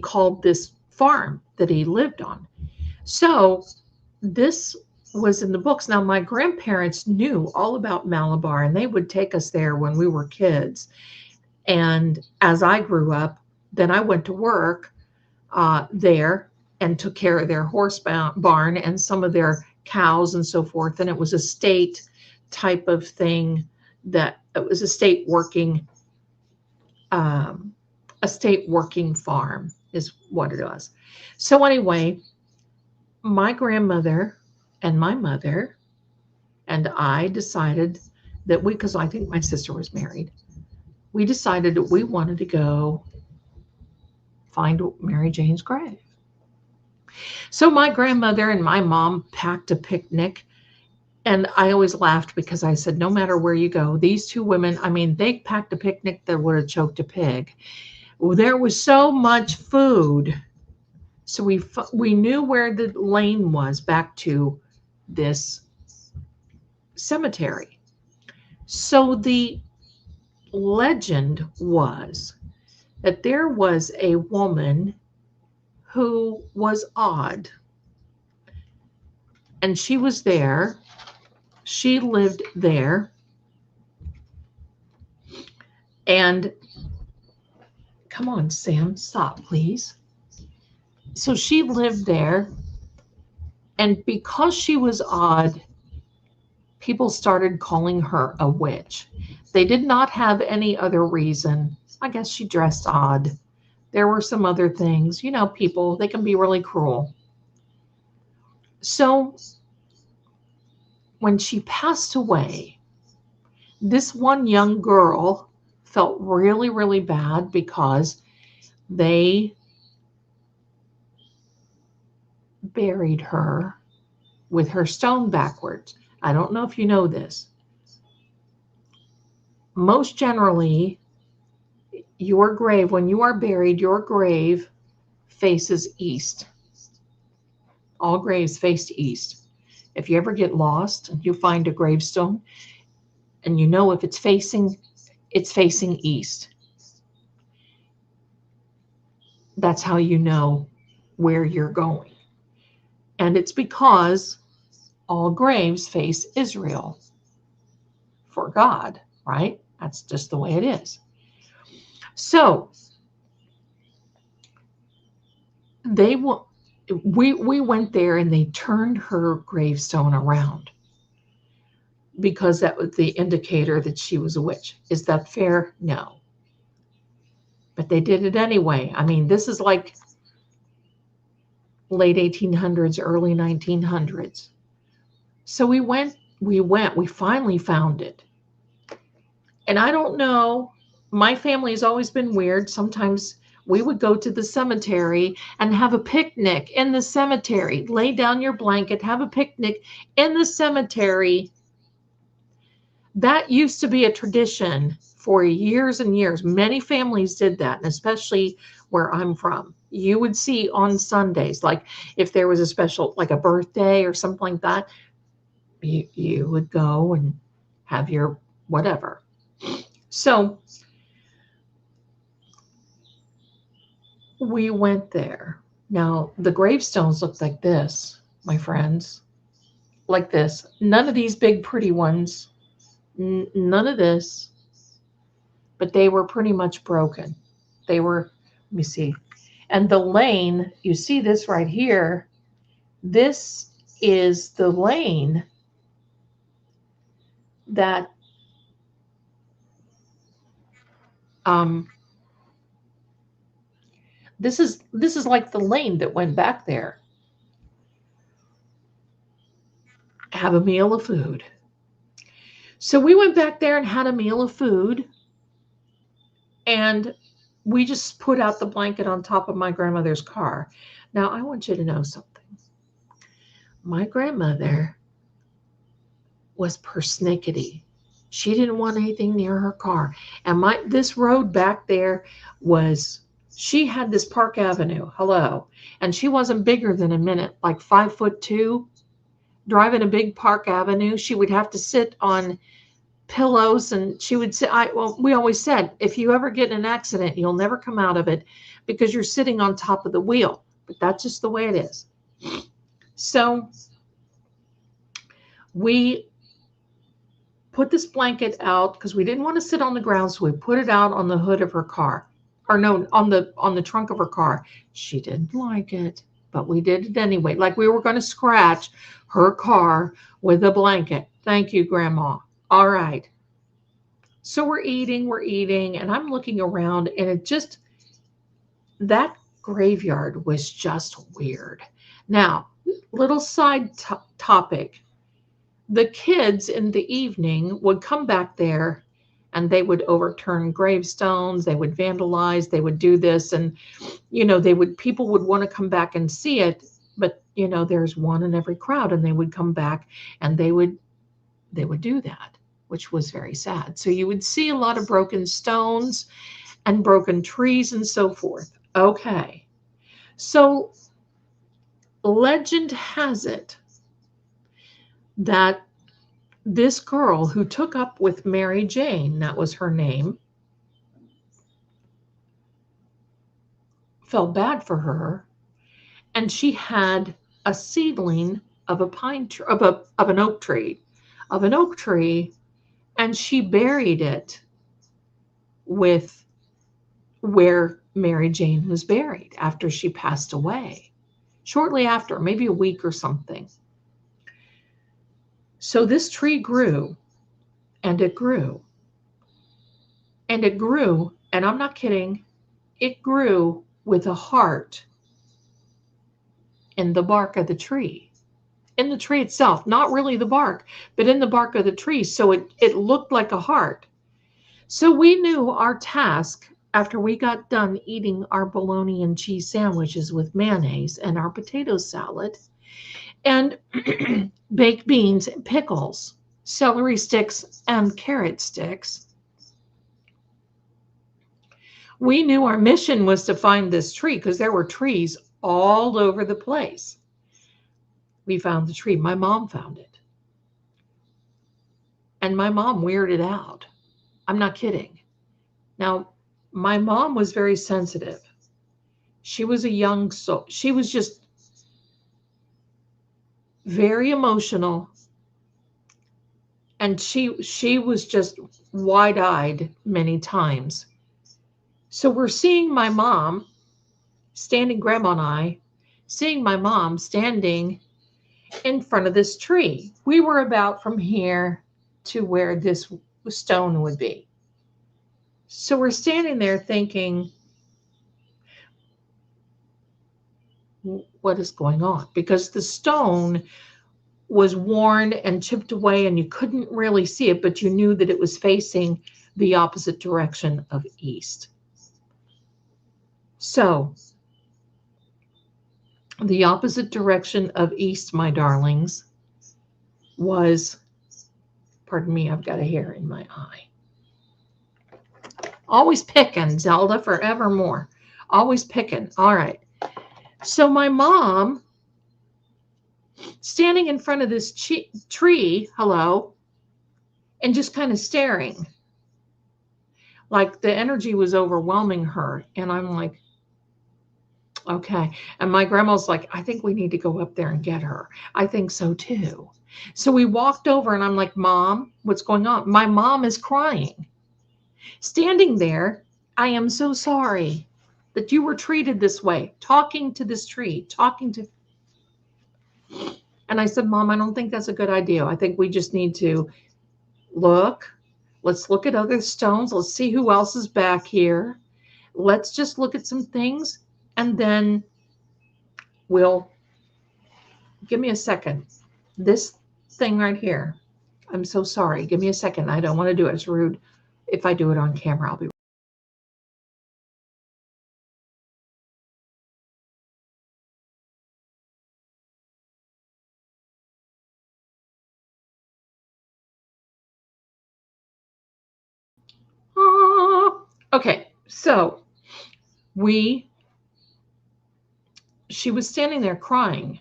A: called this farm that he lived on. So this was in the books. Now, my grandparents knew all about Malabar, and they would take us there when we were kids. And as I grew up, then I went to work there and took care of their horse barn and some of their cows and so forth. And it was a state type of thing, that it was a state working farm is what it was. So anyway, my grandmother and my mother and I decided that because I think my sister was married, we decided that we wanted to go find Mary Jane's grave. So my grandmother and my mom packed a picnic, and I always laughed because I said, no matter where you go, these two women, I mean, they packed a picnic that would have choked a pig. Well, there was so much food. So we knew where the lane was back to this cemetery. So the legend was that there was a woman who was odd, and she was there. She lived there, and come on, Sam, stop, please. So she lived there, and because she was odd, people started calling her a witch. They did not have any other reason. I guess she dressed odd. There were some other things. You know, people, they can be really cruel. So when she passed away, this one young girl felt really, really bad because they buried her with her stone backwards. I don't know if you know this. Most generally, your grave, when you are buried, your grave faces east. All graves face east. If you ever get lost and you find a gravestone and you know if it's facing east. That's how you know where you're going. And it's because all graves face Israel for God, right? That's just the way it is. So we went there, and they turned her gravestone around because that was the indicator that she was a witch. Is that fair? No. But they did it anyway. I mean, this is like late 1800s, early 1900s. So we finally found it. And I don't know, my family has always been weird. Sometimes we would go to the cemetery and have a picnic in the cemetery. Lay down your blanket, have a picnic in the cemetery. That used to be a tradition for years and years. Many families did that, and especially where I'm from. You would see on Sundays, like if there was a special, like a birthday or something like that, you would go and have your whatever. So we went there. Now, the gravestones looked like this, my friends, like this. None of these big pretty ones, none of this, but they were pretty much broken. They were, let me see. And the lane, you see this right here, this is the lane that this is like the lane that went back there. Have a meal of food. So we went back there and had a meal of food, and we just put out the blanket on top of my grandmother's car. Now, I want you to know something. My grandmother was persnickety. She didn't want anything near her car. And this road back there was, she had this Park Avenue, hello, and she wasn't bigger than a minute, like 5'2", driving a big Park Avenue. She would have to sit on pillows, and she would say, well, we always said, if you ever get in an accident, you'll never come out of it because you're sitting on top of the wheel. But that's just the way it is. So we put this blanket out because we didn't want to sit on the ground, so we put it out on the hood of her car, or no, on the trunk of her car. She didn't like it, but we did it anyway, like we were going to scratch her car with a blanket. Thank you, Grandma. All right. So we're eating, and I'm looking around, and that graveyard was just weird. Now, little side topic. The kids in the evening would come back there, and they would overturn gravestones. They would vandalize. They would do this, and people would want to come back and see it, but there's one in every crowd, and they would come back and they would do that, which was very sad. So you would see a lot of broken stones and broken trees and so forth. Okay. So legend has it that this girl who took up with Mary Jane, that was her name, felt bad for her, and she had a seedling of a pine tree, of an oak tree, and she buried it with where Mary Jane was buried after she passed away, shortly after, maybe a week or something. So this tree grew, and it grew, and it grew, and I'm not kidding, it grew with a heart in the bark of the tree, in the tree itself, not really the bark, but in the bark of the tree. So it looked like a heart. So we knew our task after we got done eating our bologna and cheese sandwiches with mayonnaise and our potato salad and baked beans and pickles, celery sticks and carrot sticks. We knew our mission was to find this tree because there were trees all over the place. We found the tree. My mom found it. And my mom weirded out. I'm not kidding. Now, my mom was very sensitive. She was a young soul. She was just very emotional. And she was just wide-eyed many times. So we're seeing my mom standing, Grandma and I, seeing my mom standing in front of this tree. We were about from here to where this stone would be. So we're standing there thinking, what is going on? Because the stone was worn and chipped away and you couldn't really see it, but you knew that it was facing the opposite direction of east. So the opposite direction of east, my darlings, was, pardon me, I've got a hair in my eye. Always picking, Zelda, forevermore. Always picking. All right. So my mom, standing in front of this tree, hello, and just kind of staring. Like the energy was overwhelming her. And I'm like, okay. And my grandma's like, I think we need to go up there and get her. I think so too. So we walked over and I'm like, Mom, what's going on? My mom is crying. Standing there, I am so sorry that you were treated this way, talking to this tree, and I said, Mom, I don't think that's a good idea. I think we just need to Look, let's look at other stones. Let's see who else is back here. Let's just look at some things, and then we'll, give me a second. This thing right here, I'm so sorry. Give me a second. I don't want to do it. It's rude. If I do it on camera, I'll be. Okay, so she was standing there crying,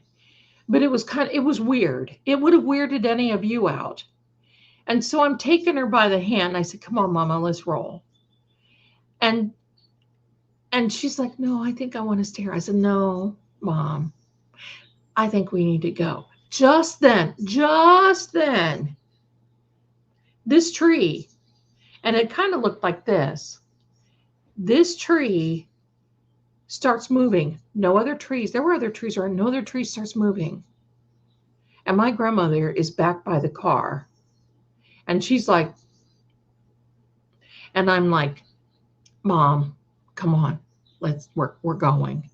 A: but it was weird. It would have weirded any of you out. And so I'm taking her by the hand. I said, come on, Mama, let's roll. And she's like, no, I think I want to stay here. I said, no, Mom, I think we need to go. Just then, this tree, and it kind of looked like this tree starts moving. No other trees. There were other trees, or no other tree starts moving. And my grandmother is back by the car. And she's like, and I'm like, Mom, come on, we're going.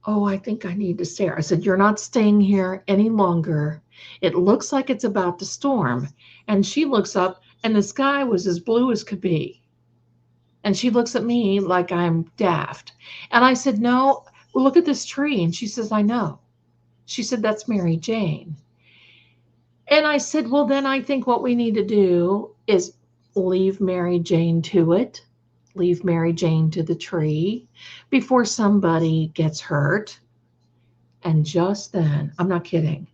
A: Oh, I think I need to stay. I said, you're not staying here any longer. It looks like it's about to storm. And she looks up, and the sky was as blue as could be. And she looks at me like I'm daft. And I said, no, well, look at this tree. And she says, I know. She said, that's Mary Jane. And I said, well, then I think what we need to do is leave Mary Jane to it. Leave Mary Jane to the tree before somebody gets hurt. And just then, I'm not kidding,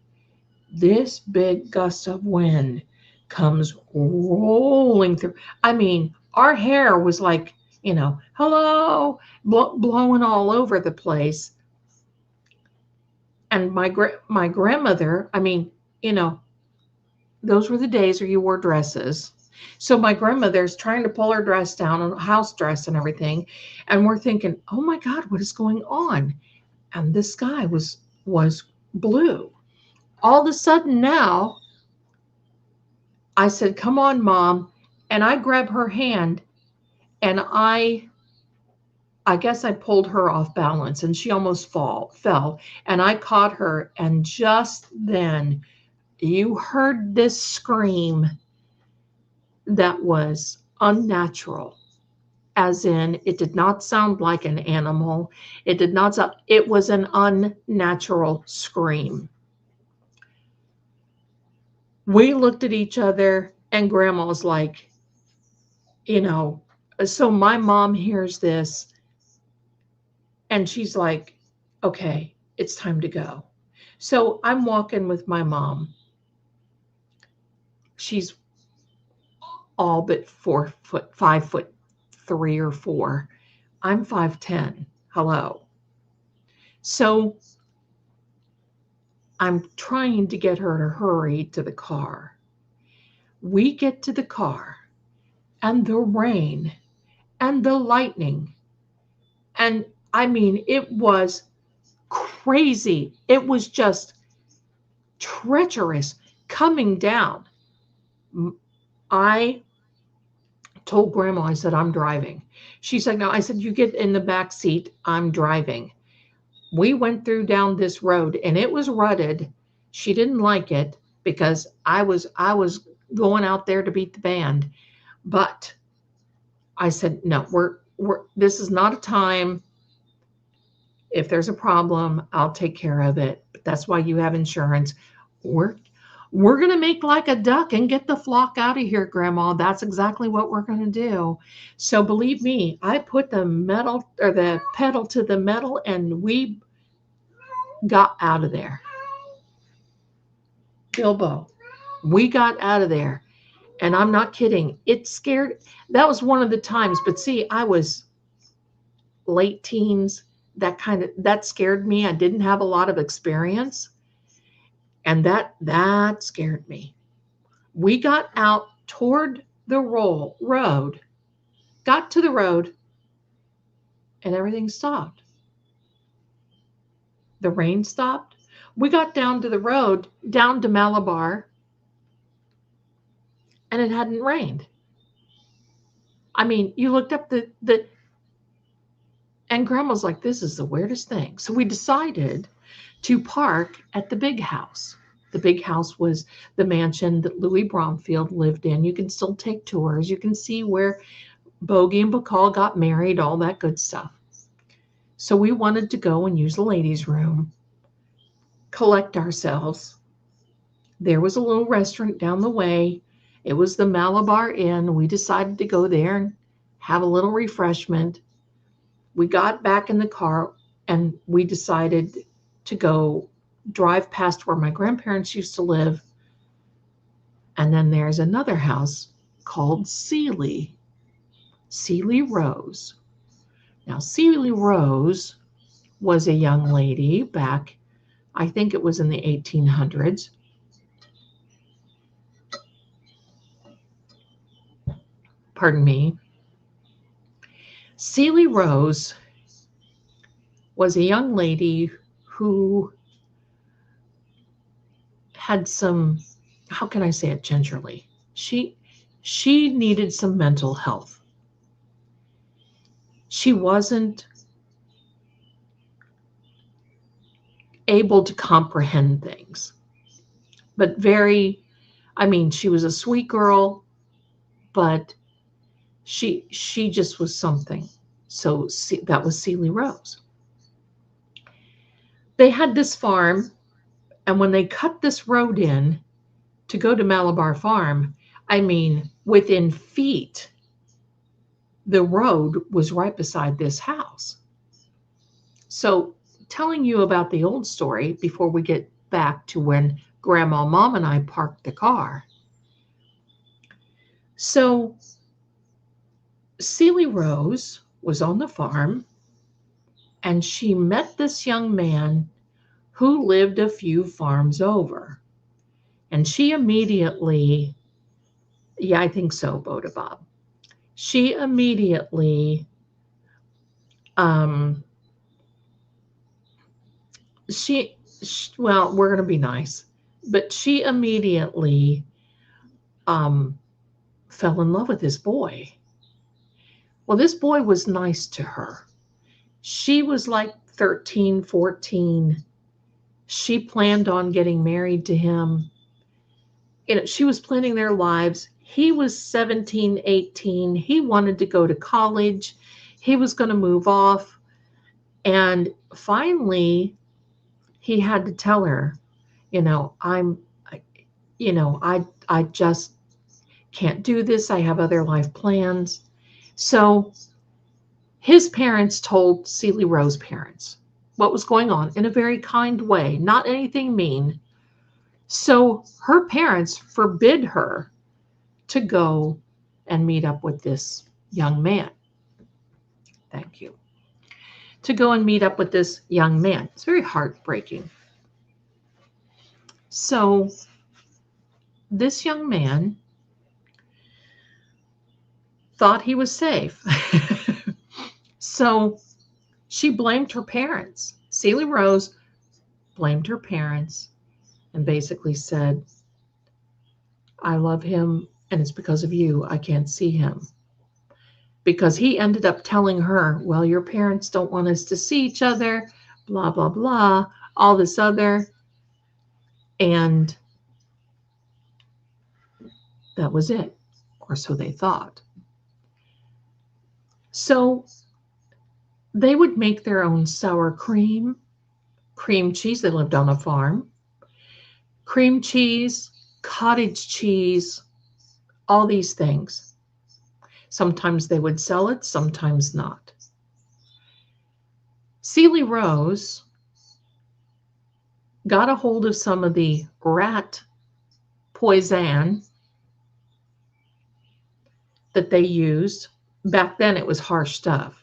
A: this big gust of wind comes rolling through. I mean, our hair was like, hello, blowing all over the place. And my grandmother, I mean, those were the days where you wore dresses. So my grandmother's trying to pull her dress down, a house dress and everything. And we're thinking, oh my God, what is going on? And the sky was blue. All of a sudden now, I said, come on, Mom. And I grabbed her hand, and I guess I pulled her off balance, and she almost fell. And I caught her. And just then you heard this scream that was unnatural, as in it did not sound like an animal. It was an unnatural scream. We looked at each other, and Grandma's like, so my mom hears this, and she's like, okay, it's time to go. So I'm walking with my mom. She's all but 5'3" or 4. I'm 5'10". Hello. So I'm trying to get her to hurry to the car. We get to the car, and the rain and the lightning, and I mean, it was crazy. It was just treacherous coming down. I told Grandma, I said, I'm driving. She's like, no. I said, you get in the back seat. I'm driving. We went down this road, and it was rutted. She didn't like it because I was going out there to beat the band. But I said, no, this is not a time. If there's a problem, I'll take care of it. But that's why you have insurance. We're going to make like a duck and get the flock out of here, Grandma. That's exactly what we're going to do. So believe me, I put the pedal to the metal, and we got out of there. Bilbo, we got out of there. And I'm not kidding. It scared. That was one of the times. But see, I was late teens. That scared me. I didn't have a lot of experience. And that scared me. We got out toward the road, got to the road, and everything stopped. The rain stopped. We got down to the road, down to Malabar. and it hadn't rained. I mean, you looked up and Grandma's like, this is the weirdest thing. So we decided to park at the big house. The big house was the mansion that Louis Bromfield lived in. You can still take tours. You can see where Bogey and Bacall got married, all that good stuff. So we wanted to go and use the ladies' room, collect ourselves. There was a little restaurant down the way. It was the Malabar Inn. We decided to go there and have a little refreshment. We got back in the car and we decided to go drive past where my grandparents used to live. And then there's another house called Cely Rose. Now, Cely Rose was a young lady back, I think it was in the 1800s. Pardon me. Cely Rose was a young lady who had some, how can I say it gingerly? She needed some mental health. She wasn't able to comprehend things, but she was a sweet girl, but she just was something. So that was Cely Rose. They had this farm, and when they cut this road in to go to Malabar Farm, within feet, the road was right beside this house. So telling you about the old story before we get back to when Grandma, Mom, and I parked the car. So Cely Rose was on the farm, and she met this young man who lived a few farms over. And she immediately, I think so, Boda Bob. She immediately, we're going to be nice, but she immediately fell in love with this boy. Well, this boy was nice to her. She was like 13, 14. She planned on getting married to him. She was planning their lives. He was 17, 18. He wanted to go to college. He was going to move off. And finally, he had to tell her, I just can't do this. I have other life plans. So his parents told Cely Rose's parents what was going on in a very kind way, not anything mean. So her parents forbid her to go and meet up with this young man. Thank you. To go and meet up with this young man. It's very heartbreaking. So this young man thought he was safe. So she blamed her parents. Cely Rose blamed her parents and basically said, I love him, and it's because of you I can't see him. Because he ended up telling her, well, your parents don't want us to see each other, blah, blah, blah, all this other. And that was it, or so they thought. So they would make their own sour cream cheese. They lived on a farm. Cream cheese, cottage cheese, all these things. Sometimes they would sell it, sometimes not. Cely Rose got a hold of some of the rat poison that they used. Back then it was harsh stuff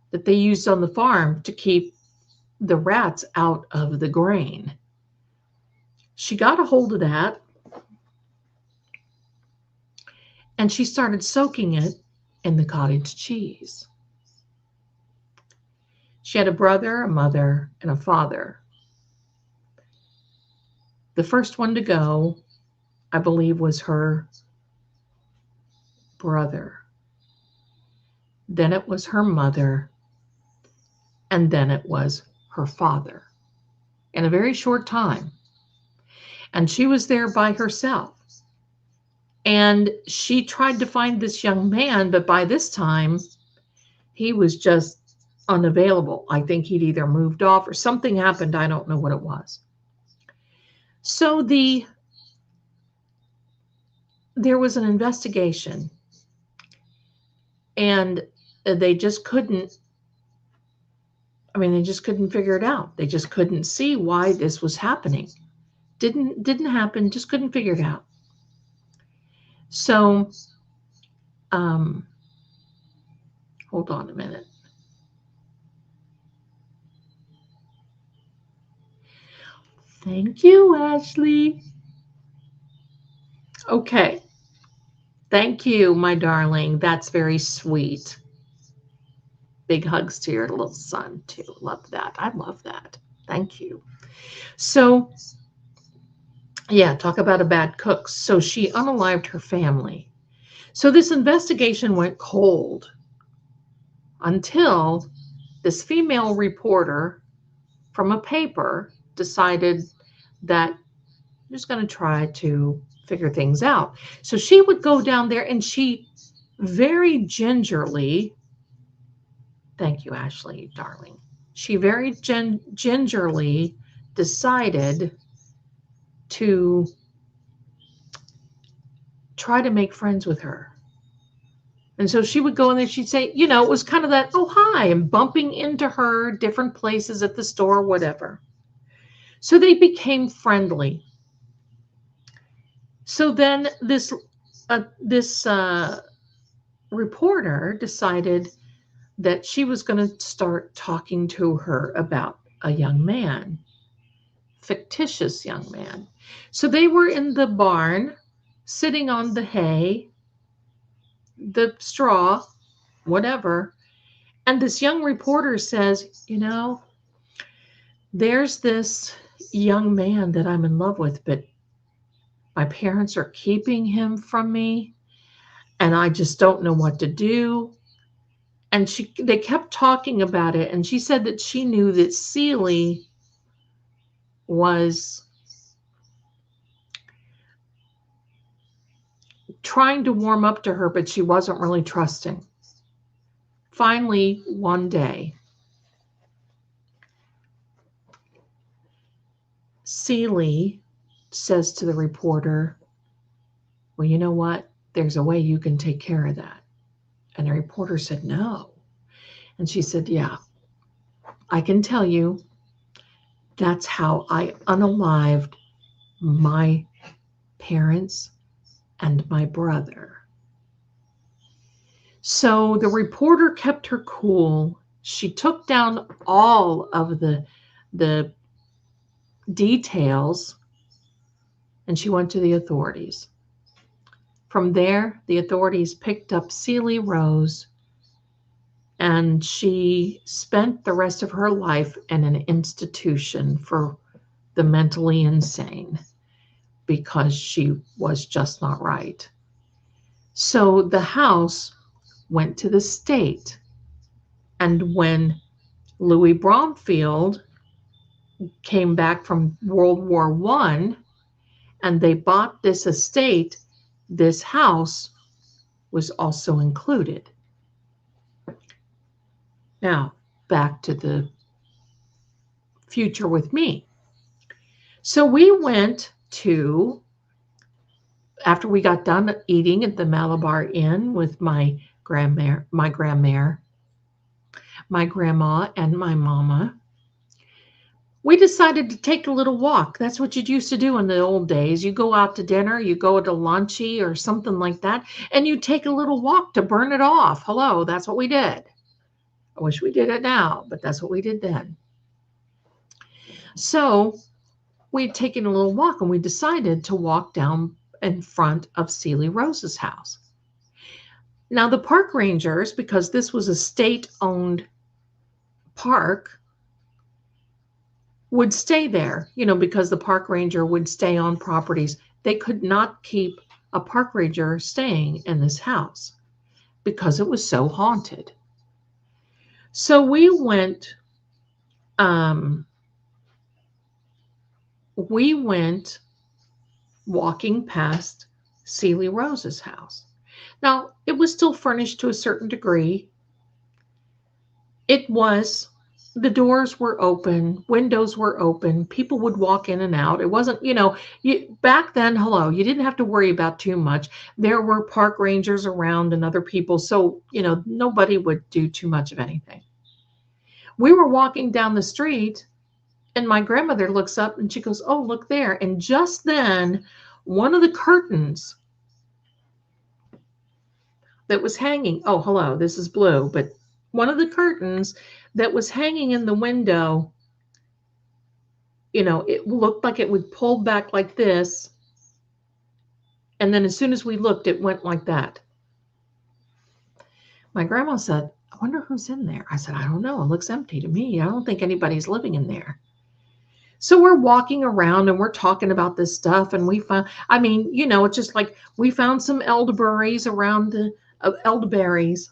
A: that they used on the farm to keep the rats out of the grain. She got a hold of that and she started soaking it in the cottage cheese. She had a brother, a mother, and a father. The first one to go, I believe, was her brother. Then it was her mother. And then it was her father in a very short time. And she was there by herself. And she tried to find this young man, but by this time, he was just unavailable. I think he'd either moved off or something happened. I don't know what it was. So there was an investigation, and they just couldn't, they just couldn't figure it out. They just couldn't see why this was happening. Didn't happen, just couldn't figure it out. So, hold on a minute. Thank you, Ashley. Okay. Thank you, my darling. That's very sweet. Big hugs to your little son, too. Love that. I love that. Thank you. So, yeah, talk about a bad cook. So she unalived her family. So this investigation went cold until this female reporter from a paper decided that I'm just going to try to figure things out. So she would go down there and she very gingerly, thank you, Ashley, darling. She very gingerly decided to try to make friends with her. And so she would go in there, she'd say, it was kind of that, oh, hi, and bumping into her different places at the store, whatever. So they became friendly. So then this reporter decided that she was going to start talking to her about a young man, fictitious young man. So they were in the barn, sitting on the hay, the straw, whatever. And this young reporter says, there's this young man that I'm in love with, but my parents are keeping him from me, and I just don't know what to do. And they kept talking about it, and she said that she knew that Cely was trying to warm up to her, but she wasn't really trusting. Finally, one day, Cely says to the reporter, well, you know what? There's a way you can take care of that. And the reporter said, no. And she said, yeah, I can tell you that's how I unalived my parents and my brother. So the reporter kept her cool. She took down all of the details, and she went to the authorities. From there, the authorities picked up Cely Rose, and she spent the rest of her life in an institution for the mentally insane because she was just not right. So the house went to the state, and when Louis Bromfield came back from World War I and they bought this estate, this house was also included. Now, back to the future with me. So we went to, after we got done eating at the Malabar Inn with my grandma, and my mama, we decided to take a little walk. That's what you used to do in the old days. You go out to dinner, you go to lunchy or something like that, and you take a little walk to burn it off. Hello, that's what we did. I wish we did it now, but that's what we did then. So we'd taken a little walk, and we decided to walk down in front of Cely Rose's house. Now the park rangers, because this was a state-owned park, would stay there, because the park ranger would stay on properties. They could not keep a park ranger staying in this house because it was so haunted. So um, we went walking past Cely Rose's house. Now, it was still furnished to a certain degree. It was, the doors were open, windows were open, people would walk in and out. It wasn't, back then, hello, you didn't have to worry about too much. There were park rangers around and other people, so, nobody would do too much of anything. We were walking down the street, and my grandmother looks up and she goes, "Oh, look there." And just then, one of the curtains that was hanging, oh, hello, this is blue, but one of the curtains that was hanging in the window, it looked like it would pull back like this. And then as soon as we looked, it went like that. My grandma said, "I wonder who's in there." I said, "I don't know. It looks empty to me. I don't think anybody's living in there." So we're walking around and we're talking about this stuff. And we found, it's just like we found some elderberries around the elderberries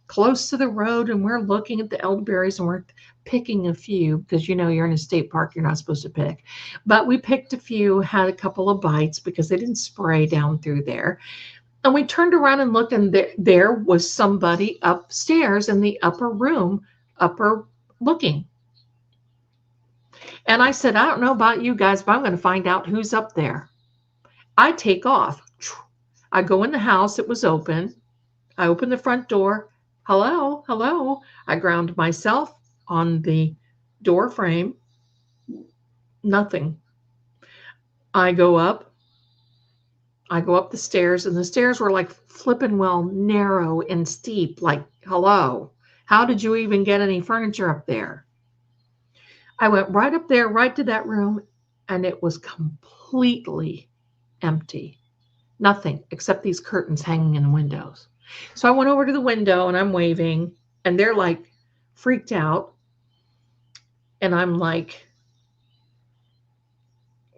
A: close to the road. And we're looking at the elderberries and we're picking a few because, you're in a state park, you're not supposed to pick. But we picked a few, had a couple of bites because they didn't spray down through there. And we turned around and looked, and there was somebody upstairs in the upper room, looking. And I said, "I don't know about you guys, but I'm going to find out who's up there." I take off. I go in the house. It was open. I open the front door. "Hello, hello." I ground myself on the door frame. Nothing. I go up the stairs, and the stairs were like flippin' well narrow and steep. Like, hello, how did you even get any furniture up there? I went right up there, right to that room, and it was completely empty. Nothing except these curtains hanging in the windows. So I went over to the window and I'm waving, and they're like freaked out. And I'm like,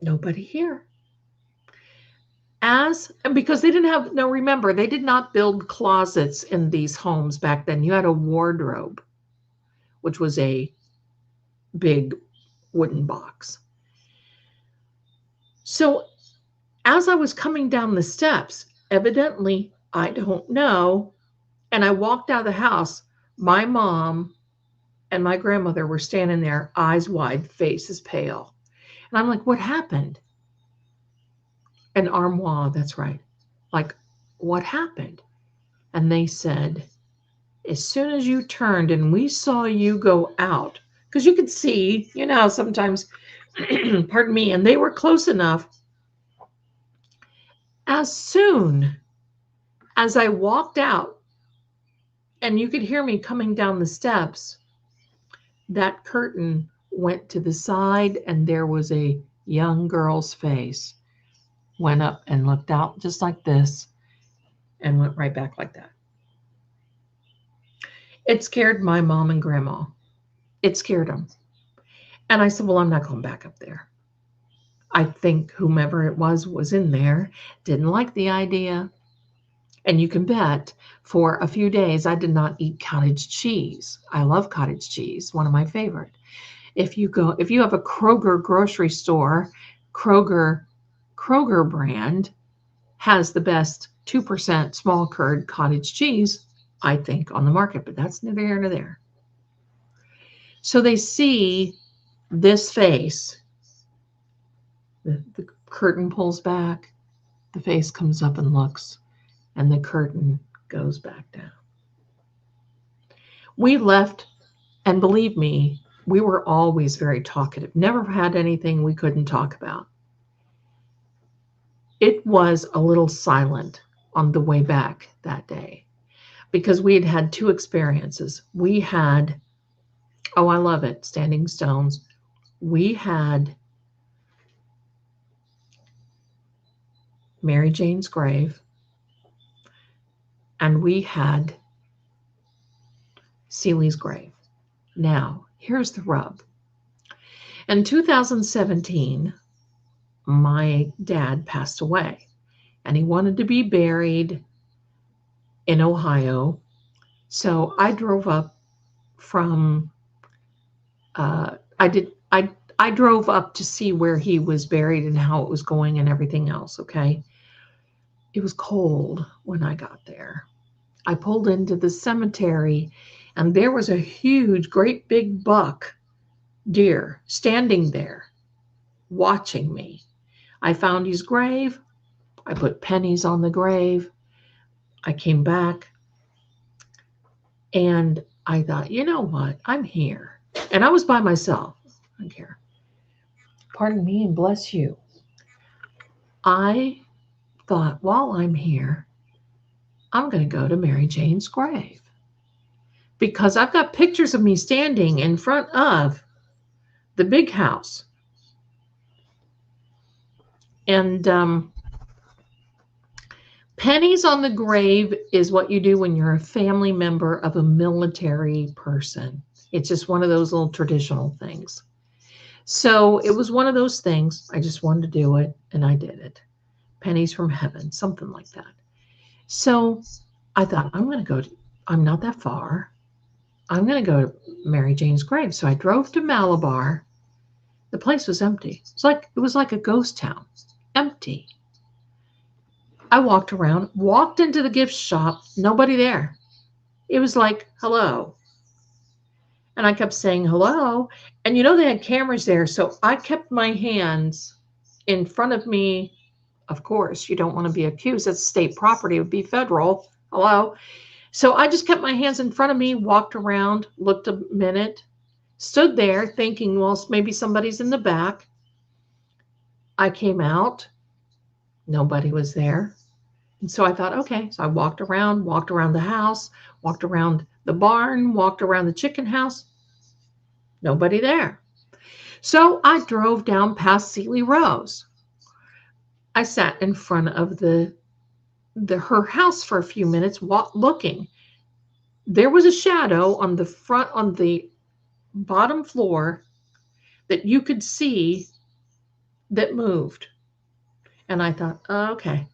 A: nobody here. Because they didn't have, no, remember, they did not build closets in these homes back then. You had a wardrobe, which was a big wooden box. So as I was coming down the steps, evidently, I don't know, and I walked out of the house, my mom and my grandmother were standing there, eyes wide, faces pale. And I'm like, "What happened?" An armoire, that's right. Like, "What happened?" And they said, "As soon as you turned and we saw you go out," because you could see, sometimes, pardon me, and they were close enough. As soon as I walked out and you could hear me coming down the steps, that curtain went to the side and there was a young girl's face, went up and looked out just like this and went right back like that. It scared my mom and grandma. It scared them. And I said, "Well, I'm not going back up there." I think whomever it was in there, didn't like the idea. And you can bet for a few days I did not eat cottage cheese. I love cottage cheese, one of my favorite. If you have a Kroger grocery store, Kroger brand has the best 2% small curd cottage cheese, I think, on the market, but that's neither here nor there. So they see this face, the curtain pulls back, the face comes up and looks, and the curtain goes back down. We left, and believe me, we were always very talkative. Never had anything we couldn't talk about. It was a little silent on the way back that day because we had had two experiences. We had, oh, I love it, Standing Stones. We had Mary Jane's grave, and we had Cely's grave. Now, here's the rub. In 2017, my dad passed away and he wanted to be buried in Ohio. So I drove up from, I did, I drove up to see where he was buried and how it was going and everything else. Okay. It was cold when I got there. I pulled into the cemetery and there was a huge, great big buck deer standing there watching me. I found his grave. I put pennies on the grave. I came back and I thought, you know what? I'm here. And I was by myself. I don't care. Pardon me and bless you. I thought, while I'm here, I'm going to go to Mary Jane's grave because I've got pictures of me standing in front of the big house. And pennies on the grave is what you do when you're a family member of a military person. It's just one of those little traditional things. So it was one of those things. I just wanted to do it, and I did it. Pennies from heaven, something like that. So I thought, I'm not that far. I'm going to go to Mary Jane's grave. So I drove to Malabar. The place was empty. It was like a ghost town, empty. I walked around, walked into the gift shop, nobody there. It was like, hello. And I kept saying hello. And they had cameras there. So I kept my hands in front of me. Of course, you don't want to be accused. That's state property. It would be federal. Hello. So I just kept my hands in front of me, walked around, looked a minute, stood there thinking, well, maybe somebody's in the back. I came out. Nobody was there. And so I thought, okay. So I walked around the house, walked around the barn, walked around the chicken house. Nobody there. So I drove down past Cely Rose. I sat in front of her house for a few minutes, looking. There was a shadow on the bottom floor that you could see that moved. And I thought, okay,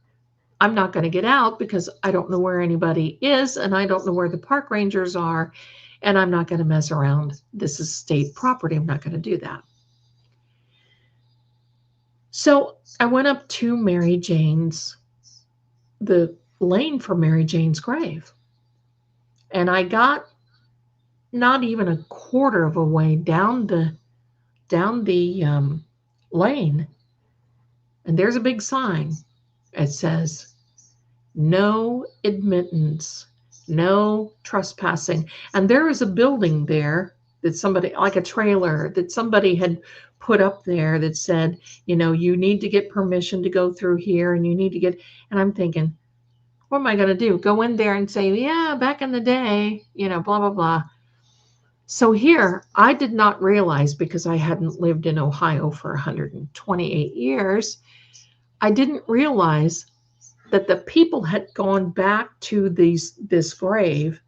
A: I'm not going to get out because I don't know where anybody is and I don't know where the park rangers are. And I'm not going to mess around. This is state property. I'm not going to do that. So I went up to the lane for Mary Jane's grave. And I got not even a quarter of a way down the lane. And there's a big sign. It says, no admittance, no trespassing. And there is a building there that somebody, like a trailer that somebody had put up there that said, you need to get permission to go through here and you need to get, and I'm thinking, what am I going to do? Go in there and say, yeah, back in the day, blah, blah, blah. So here, I did not realize, because I hadn't lived in Ohio for 128 years, I didn't realize that the people had gone back to this grave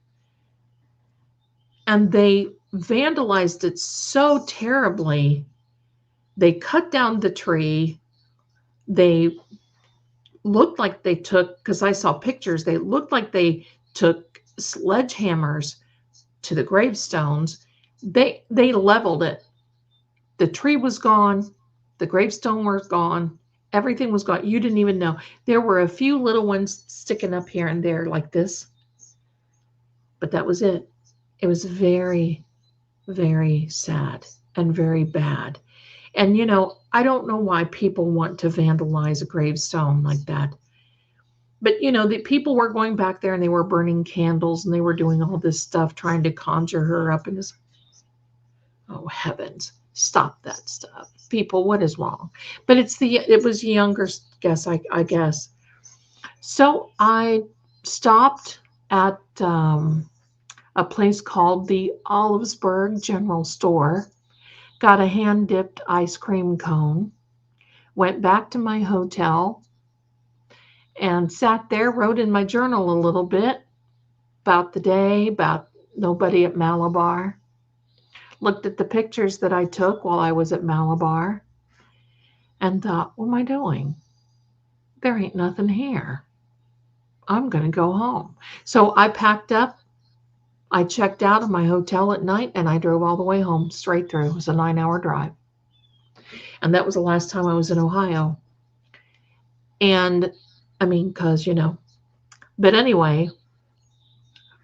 A: and they vandalized it so terribly. They cut down the tree. They looked like they took, because I saw pictures, they looked like they took sledgehammers to the gravestones. They leveled it. The tree was gone. The gravestone was gone. Everything was gone. You didn't even know. There were a few little ones sticking up here and there like this. But that was it. It was very, very sad and very bad. And, I don't know why people want to vandalize a gravestone like that. But, the people were going back there and they were burning candles and they were doing all this stuff, trying to conjure her up in this. Oh, heavens. Stop that stuff. People, what is wrong? But it was younger guess, I guess. So I stopped at a place called the Olivesburg General Store, got a hand-dipped ice cream cone, went back to my hotel, and sat there, wrote in my journal a little bit about the day, about nobody at Malabar. Looked at the pictures that I took while I was at Malabar. and thought, what am I doing? There ain't nothing here. I'm going to go home. So I packed up. I checked out of my hotel at night and I drove all the way home straight through. It was a 9-hour drive. And that was the last time I was in Ohio. And I mean, because, but anyway,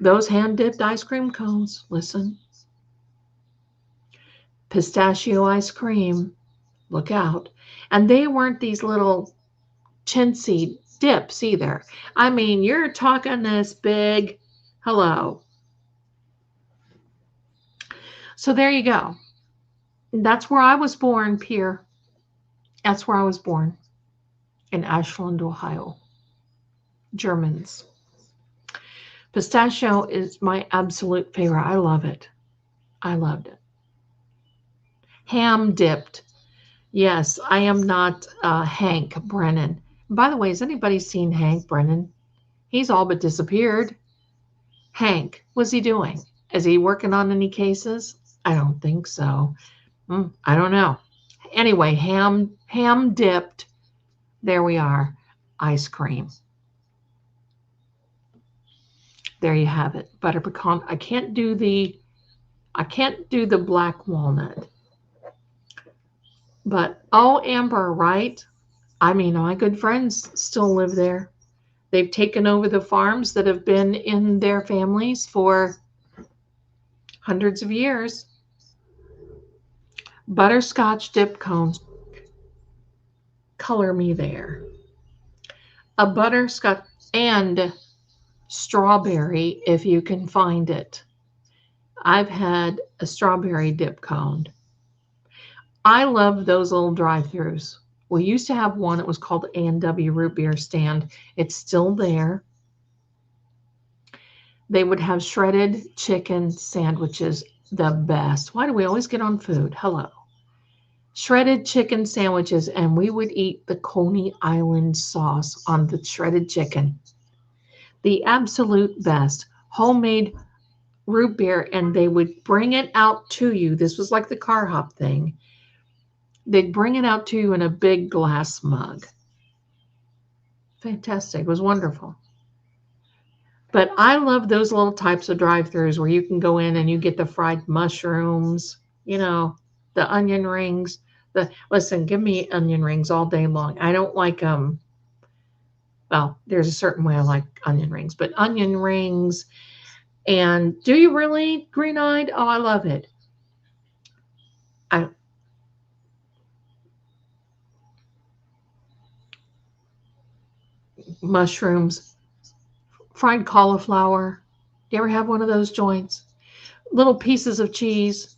A: those hand dipped ice cream cones, listen, pistachio ice cream, look out. And they weren't these little chintzy dips either. I mean, you're talking this big, hello. So there you go. That's where I was born, Pierre. That's where I was born, in Ashland, Ohio. Germans. Pistachio is my absolute favorite. I love it. I loved it. Ham dipped. Yes, I am not Hank Brennan. By the way, has anybody seen Hank Brennan? He's all but disappeared. Hank, what's he doing? Is he working on any cases? I don't think so. I don't know. Anyway, ham dipped. There we are. Ice cream. There you have it. Butter pecan. I can't do the black walnut. But oh, Amber, right? I mean, my good friends still live there. They've taken over the farms that have been in their families for hundreds of years. Butterscotch dip cones. Color me there. A butterscotch and strawberry, if you can find it. I've had a strawberry dip cone. I love those little drive-thrus. We used to have one that was called A&W Root Beer Stand. It's still there. They would have shredded chicken sandwiches, the best. Why do we always get on food? Hello. Shredded chicken sandwiches, and we would eat the Coney Island sauce on the shredded chicken. The absolute best. Homemade root beer, and they would bring it out to you. This was like the car hop thing. They'd bring it out to you in a big glass mug. Fantastic. It was wonderful. But I love those little types of drive-thrus where you can go in and you get the fried mushrooms, the onion rings. Listen, give me onion rings all day long. I don't like them. Well, there's a certain way I like onion rings, but onion rings. And do you really? Green-eyed? Oh, I love it. Mushrooms, fried cauliflower. You ever have one of those joints? Little pieces of cheese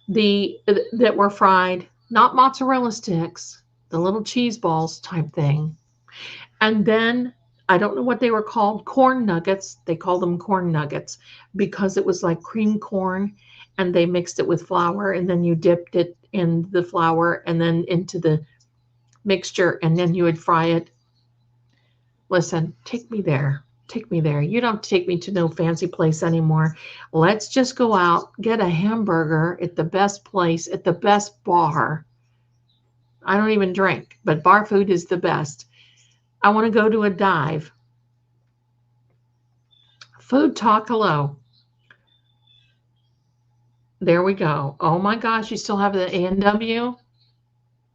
A: that were fried, not mozzarella sticks, the little cheese balls type thing. And then, I don't know what they were called, corn nuggets. They called them corn nuggets because it was like cream corn, and they mixed it with flour, and then you dipped it in the flour and then into the mixture, and then you would fry it. Listen, take me there. Take me there. You don't take me to no fancy place anymore. Let's just go out, get a hamburger at the best place, at the best bar. I don't even drink, but bar food is the best. I want to go to a dive. Food talk, hello. There we go. Oh my gosh, you still have the A&W?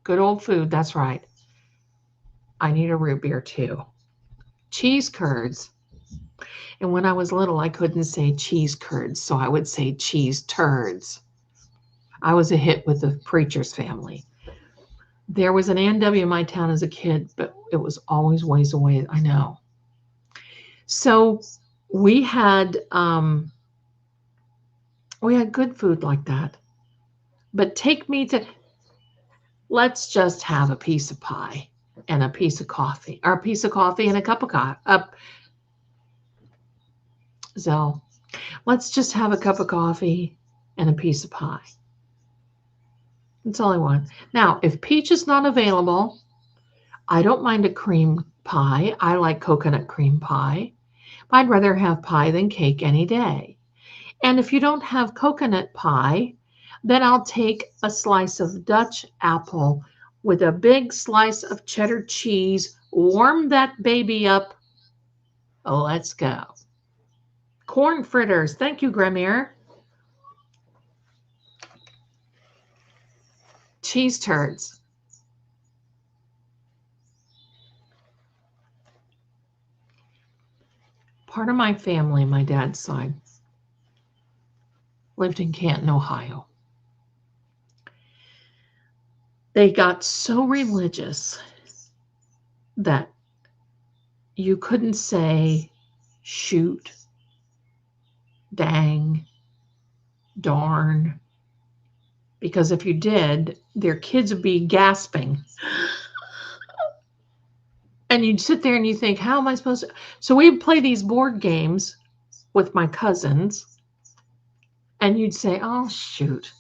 A: Good old food, that's right. I need a root beer too. Cheese curds. And when I was little, I couldn't say cheese curds, so I would say cheese turds. I was a hit with the preacher's family. There was an A&W in my town as a kid, but it was always ways away. I know. So we had good food like that. But take me to, let's just have a piece of pie and a piece of coffee, or a piece of coffee and a cup of coffee. Zell, let's just have a cup of coffee and a piece of pie. That's all I want. Now, if peach is not available, I don't mind a cream pie. I like coconut cream pie. I'd rather have pie than cake any day. And if you don't have coconut pie, then I'll take a slice of Dutch apple with a big slice of cheddar cheese. Warm that baby up. Let's go. Corn fritters. Thank you, Gramir. Cheese turds. Part of my family, my dad's side, lived in Canton, Ohio. They got so religious that you couldn't say shoot, dang, darn, because if you did, their kids would be gasping. And you'd sit there and you think, how am I supposed to? So we'd play these board games with my cousins, and you'd say, oh, shoot.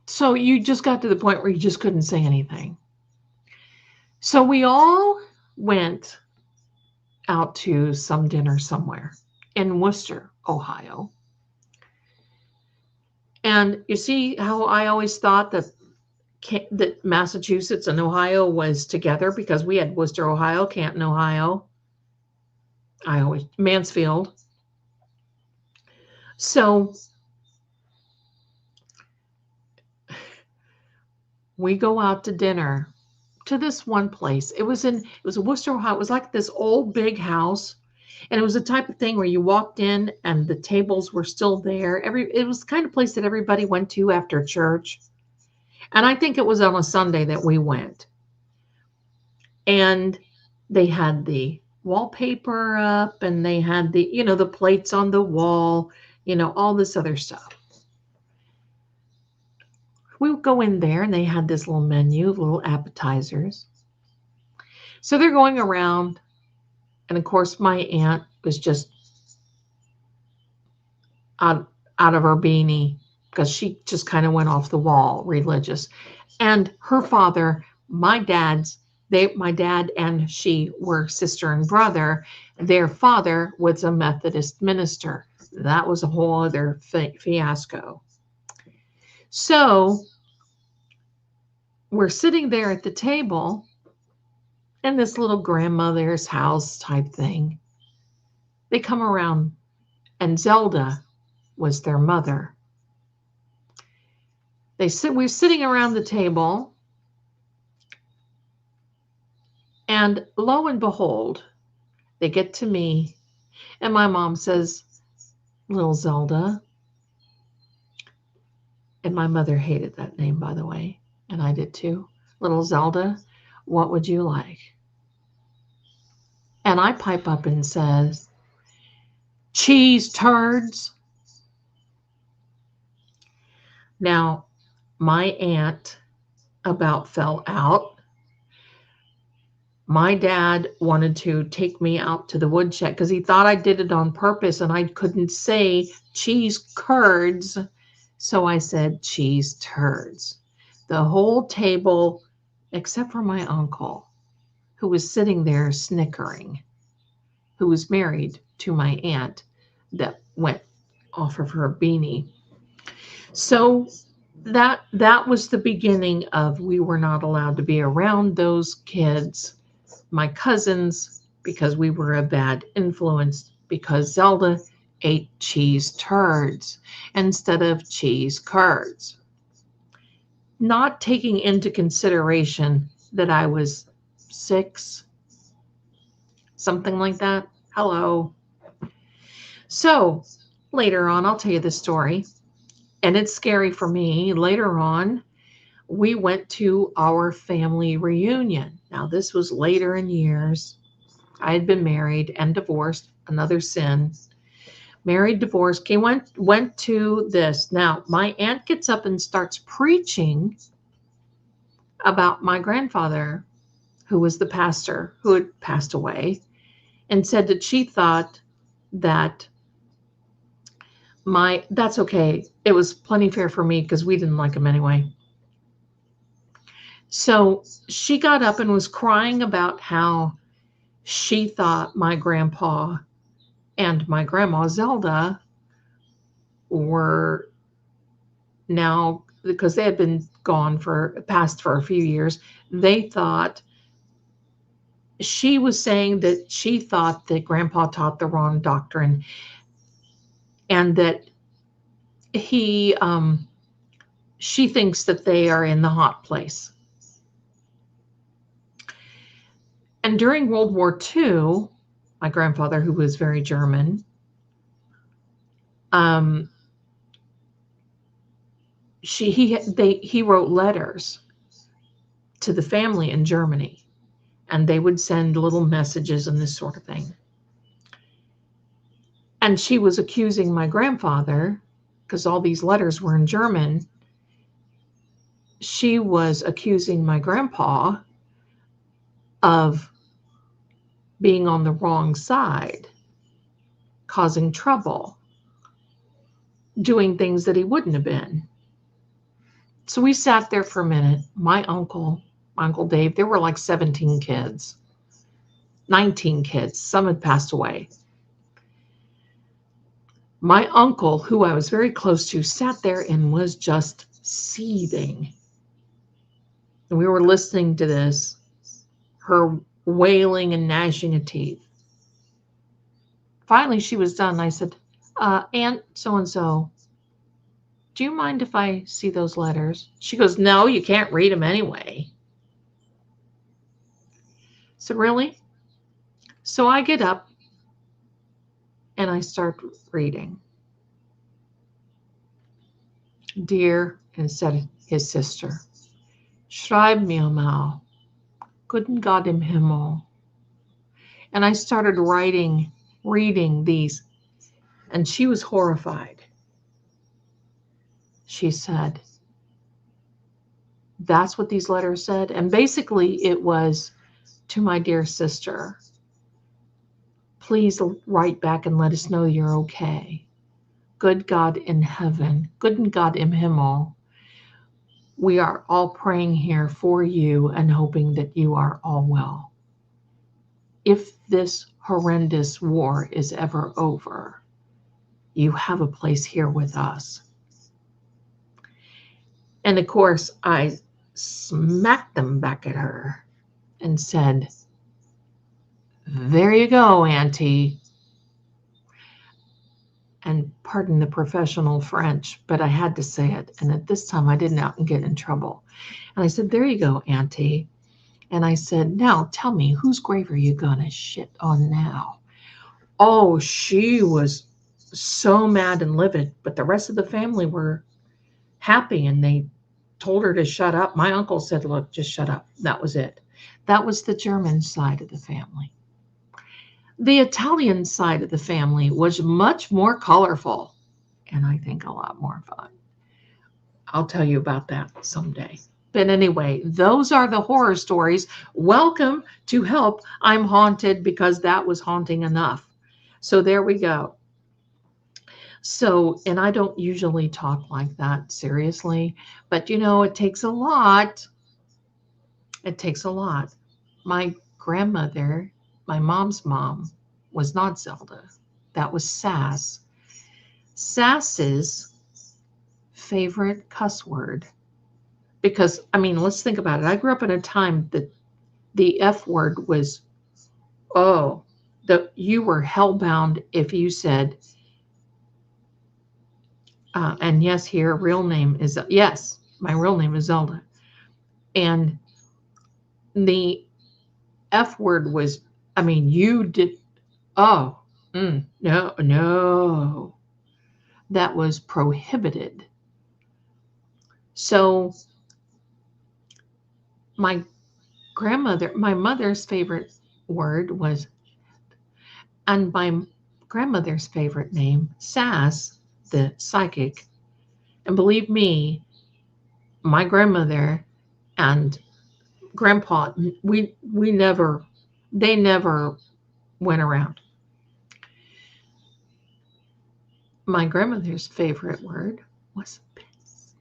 A: So you just got to the point where you just couldn't say anything. So we all went out to some dinner somewhere in Worcester, Ohio. And you see how I always thought that Massachusetts and Ohio was together, because we had Worcester, Ohio, Canton, Ohio, Mansfield. So we go out to dinner to this one place. It was Worcester, Ohio. It was like this old big house. And it was the type of thing where you walked in and the tables were still there. It was the kind of place that everybody went to after church. And I think it was on a Sunday that we went. And they had the wallpaper up, and they had the, the plates on the wall, all this other stuff. We would go in there and they had this little menu of little appetizers. So they're going around. And of course, my aunt was just out of her beanie, because she just kind of went off the wall, religious. And her father, my dad and she were sister and brother. Their father was a Methodist minister. That was a whole other fiasco. So we're sitting there at the table in this little grandmother's house type thing. They come around, and Zelda was their mother. We're sitting around the table, and lo and behold, they get to me, and my mom says, little Zelda. And my mother hated that name, by the way, and I did too. Little Zelda, what would you like? And I pipe up and says, cheese turds. Now, my aunt about fell out. My dad wanted to take me out to the woodshed because he thought I did it on purpose and I couldn't say cheese curds. So I said cheese turds. The whole table, except for my uncle, who was sitting there snickering, who was married to my aunt that went off of her beanie. So that was the beginning of, we were not allowed to be around those kids, my cousins, because we were a bad influence, because Zelda ate cheese turds instead of cheese curds, not taking into consideration that I was 6, something like that. Hello. So later on, I'll tell you the story, and it's scary for me. Later on, we went to our family reunion. Now, this was later in years. I had been married and divorced, another sin. Married, divorced, went to this. Now, my aunt gets up and starts preaching about my grandfather, who was the pastor, who had passed away, and said that she thought that that's okay. It was plenty fair for me because we didn't like him anyway. So she got up and was crying about how she thought my grandpa and my grandma Zelda were now, because they had been gone past for a few years, they thought she was saying that she thought that Grandpa taught the wrong doctrine, and that she thinks that they are in the hot place. And during World War II, my grandfather, who was very German, he wrote letters to the family in Germany, and they would send little messages and this sort of thing. And she was accusing my grandfather, because all these letters were in German, she was accusing my grandpa of being on the wrong side, causing trouble, doing things that he wouldn't have been. So we sat there for a minute. My Uncle Dave, there were like 17 kids, 19 kids. Some had passed away. My uncle, who I was very close to, sat there and was just seething. And we were listening to this, her wailing and gnashing of teeth. Finally, she was done. I said, Aunt so-and-so, do you mind if I see those letters? She goes, no, you can't read them anyway. I said, really? So I get up and I start reading. Dear, and said his sister, schreib mir mal, guten Gott im Himmel. And I started reading these, and she was horrified. She said, that's what these letters said. And basically it was, to my dear sister, please write back and let us know you're okay. Good God in heaven, guten Gott im Himmel, we are all praying here for you and hoping that you are all well. If this horrendous war is ever over, you have a place here with us. And of course, I smacked them back at her and said, there you go, Auntie. And pardon the professional French, but I had to say it. And at this time, I didn't get in trouble. And I said, there you go, Auntie. And I said, now tell me, whose grave are you going to shit on now? Oh, she was so mad and livid, but the rest of the family were happy, and they told her to shut up. My uncle said, look, just shut up. That was it. That was the German side of the family. The Italian side of the family was much more colorful, and I think a lot more fun. I'll tell you about that someday. But anyway, those are the horror stories. Welcome to Help, I'm Haunted, because that was haunting enough. So there we go. So, and I don't usually talk like that seriously, but you know, it takes a lot. It takes a lot. My grandmother, my mom's mom, was not Zelda. That was Sass. Sass's favorite cuss word, because, I mean, let's think about it. I grew up in a time that the F word was, you were hellbound if you said, and yes, here, real name is, yes, my real name is Zelda. And the F word was, I mean, you did, no, that was prohibited. So my mother's favorite word was, and my grandmother's favorite name, Sass, the psychic. And believe me, my grandmother and grandpa, they never went around. My grandmother's favorite word was piss.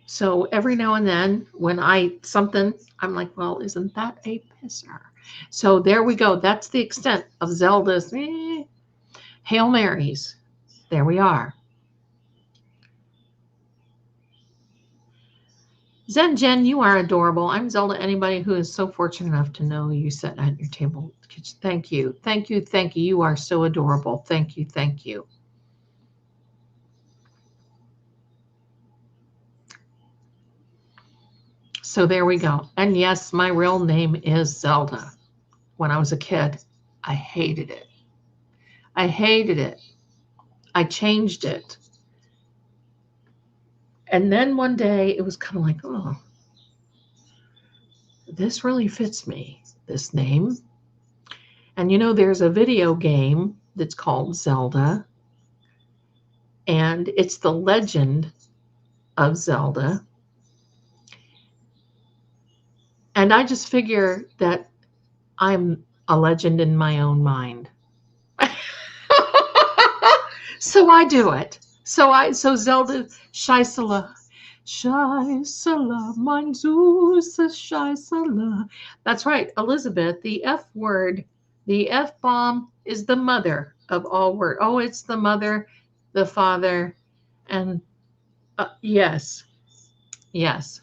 A: So every now and then when I'm like, well, isn't that a pisser? So there we go. That's the extent of Zelda's Hail Marys. There we are. Zen Jen, you are adorable. I'm Zelda. Anybody who is so fortunate enough to know you sit at your table. Thank you. Thank you. Thank you. You are so adorable. Thank you. Thank you. So there we go. And yes, my real name is Zelda. When I was a kid, I hated it. I hated it. I changed it. And then one day it was kind of like, oh, this really fits me, this name. And you know, there's a video game that's called Zelda, and it's the legend of Zelda. And I just figure that I'm a legend in my own mind. So I do it. So Zelda Scheisela. Scheisela, mein Süße Scheisela. That's right, Elizabeth, the F word, the F bomb is the mother of all word. Oh, it's the mother, the father, and yes, yes.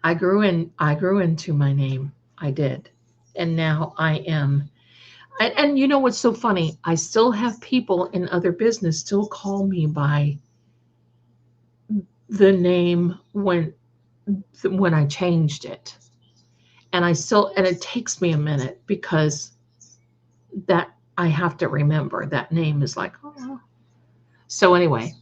A: I grew into my name. I did. And now I am. And you know what's so funny? I still have people in other business still call me by the name when I changed it. And it takes me a minute because that I have to remember that name is like, oh. So anyway.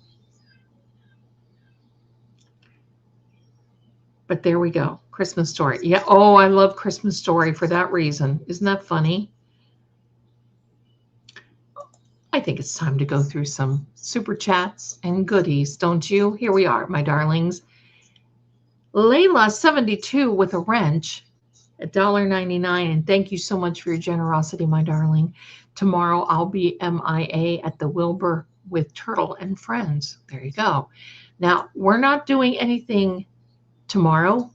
A: But there we go. Christmas Story. Yeah. Oh, I love Christmas Story for that reason. Isn't that funny? I think it's time to go through some super chats and goodies, don't you? Here we are, my darlings. Layla 72 with a wrench at $1.99. And thank you so much for your generosity, my darling. Tomorrow I'll be MIA at the Wilbur with Turtle and Friends. There you go. Now, we're not doing anything tomorrow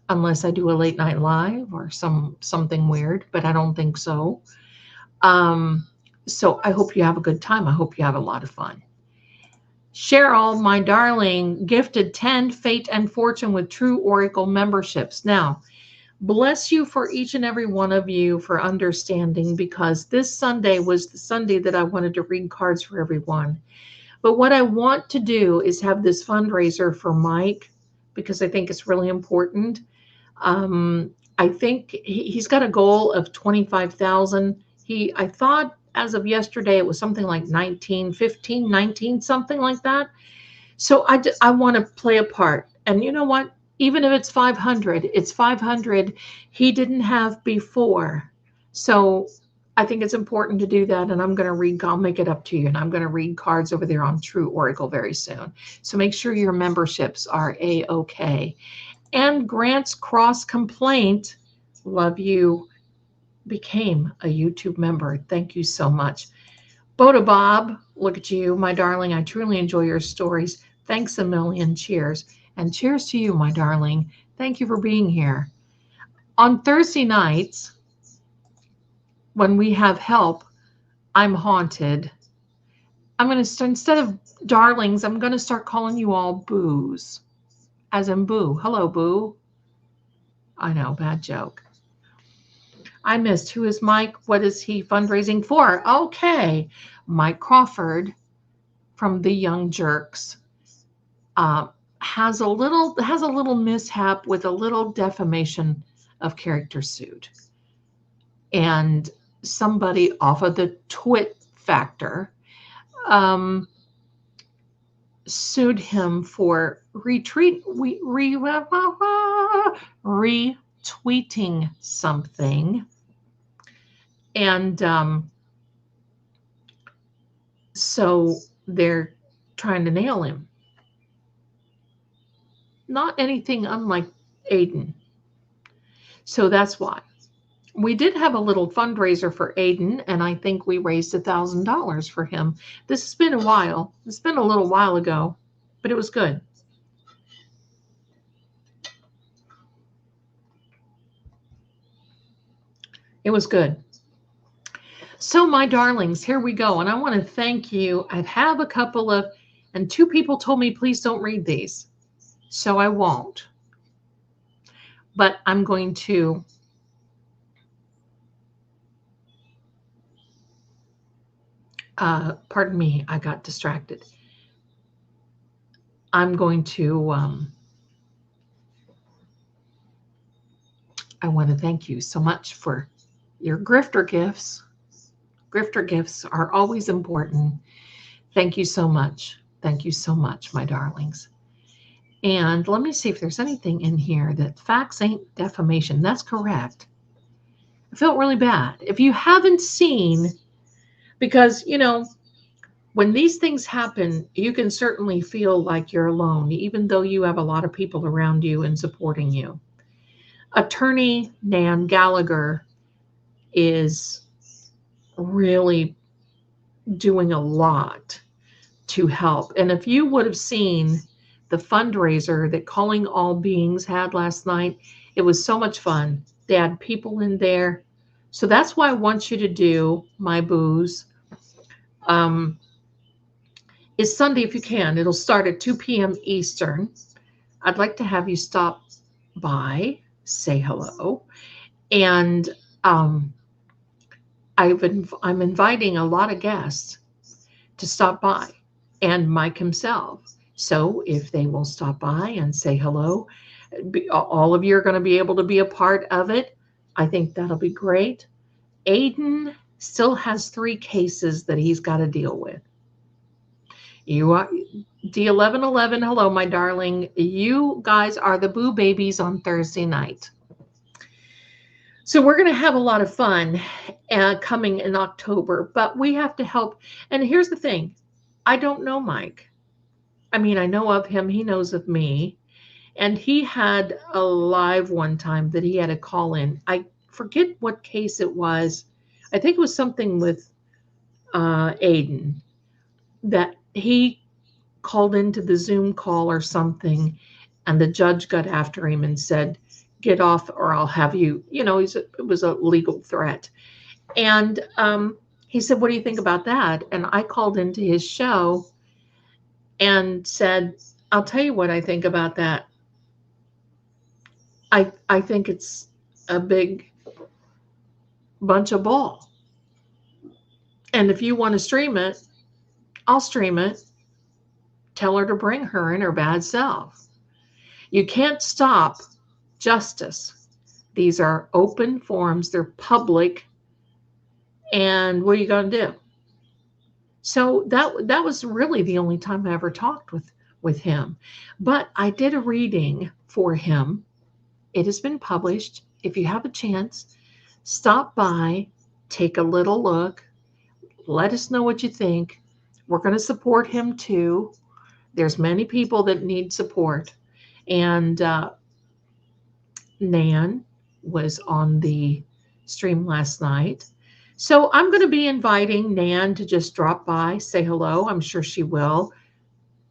A: unless I do a late night live or something weird, but I don't think so. So I hope you have a good time. I hope you have a lot of fun. Cheryl, my darling, gifted 10 Fate and Fortune with True Oracle memberships. Now, bless you for each and every one of you for understanding, because this Sunday was the Sunday that I wanted to read cards for everyone. But what I want to do is have this fundraiser for Mike, because I think it's really important. I think he's got a goal of 25,000. I thought as of yesterday, it was something like 19, 15, 19, something like that. So I want to play a part. And you know what? Even if it's 500, it's 500 he didn't have before. So I think it's important to do that. And I'm going to read, I'll make it up to you. And I'm going to read cards over there on True Oracle very soon. So make sure your memberships are A-OK. And Grant's Cross Complaint, love you, became a YouTube member. Thank you so much. Boda Bob, look at you, my darling. I truly enjoy your stories. Thanks a million. Cheers. And cheers to you, my darling. Thank you for being here. On Thursday nights, when we have help, I'm haunted. I'm going to start, instead of darlings, I'm going to start calling you all boos. As in boo. Hello, boo. I know, bad joke. I missed. Who is Mike? What is he fundraising for? Okay. Mike Crawford from the Young Jerks has a little mishap with a little defamation of character suit. And somebody off of the Twit Factor sued him for retweeting something. And so they're trying to nail him. Not anything unlike Aiden. So that's why. We did have a little fundraiser for Aiden, and I think we raised $1,000 for him. This has been a while. It's been a little while ago, but it was good. It was good. So my darlings, here we go. And I want to thank you. I have a couple of, and two people told me, please don't read these. so I won't. But I'm going to pardon me, I got distracted. I'm going to I want to thank you so much for your grifter gifts. Grifter gifts are always important. Thank you so much. Thank you so much, my darlings. And let me see if there's anything in here that facts ain't defamation. That's correct. I felt really bad. If you haven't seen, because, you know, when these things happen, you can certainly feel like you're alone, even though you have a lot of people around you and supporting you. Attorney Nan Gallagher is really doing a lot to help. And if you would have seen the fundraiser that Calling All Beings had last night, it was so much fun. They had people in there. So that's why I want you to do, my boos, is Sunday if you can. It'll start at 2 p.m. Eastern. I'd like to have you stop by, say hello. And I'm inviting a lot of guests to stop by, and Mike himself. So if they will stop by and say hello, all of you are going to be able to be a part of it. I think that'll be great. Aiden still has 3 cases that he's got to deal with. You are D1111. Hello, my darling. You guys are the boo babies on Thursday night. So we're going to have a lot of fun coming in October, but we have to help. And here's the thing. I don't know Mike. I mean, I know of him. He knows of me. And he had a live one time that he had to call in. I forget what case it was. I think it was something with Aiden, that he called into the Zoom call or something, and the judge got after him and said, get off or I'll have you, you know, it was a legal threat. And he said, what do you think about that? And I called into his show and said, I'll tell you what I think about that. I think it's a big bunch of bull. And if you want to stream it, I'll stream it. Tell her to bring her in her bad self. You can't stop justice. These are open forums. They're public. And what are you going to do? So that was really the only time I ever talked with him. But I did a reading for him. It has been published. If you have a chance, stop by, take a little look, let us know what you think. We're going to support him too. There's many people that need support. And Nan was on the stream last night. So I'm going to be inviting Nan to just drop by, say hello. I'm sure she will.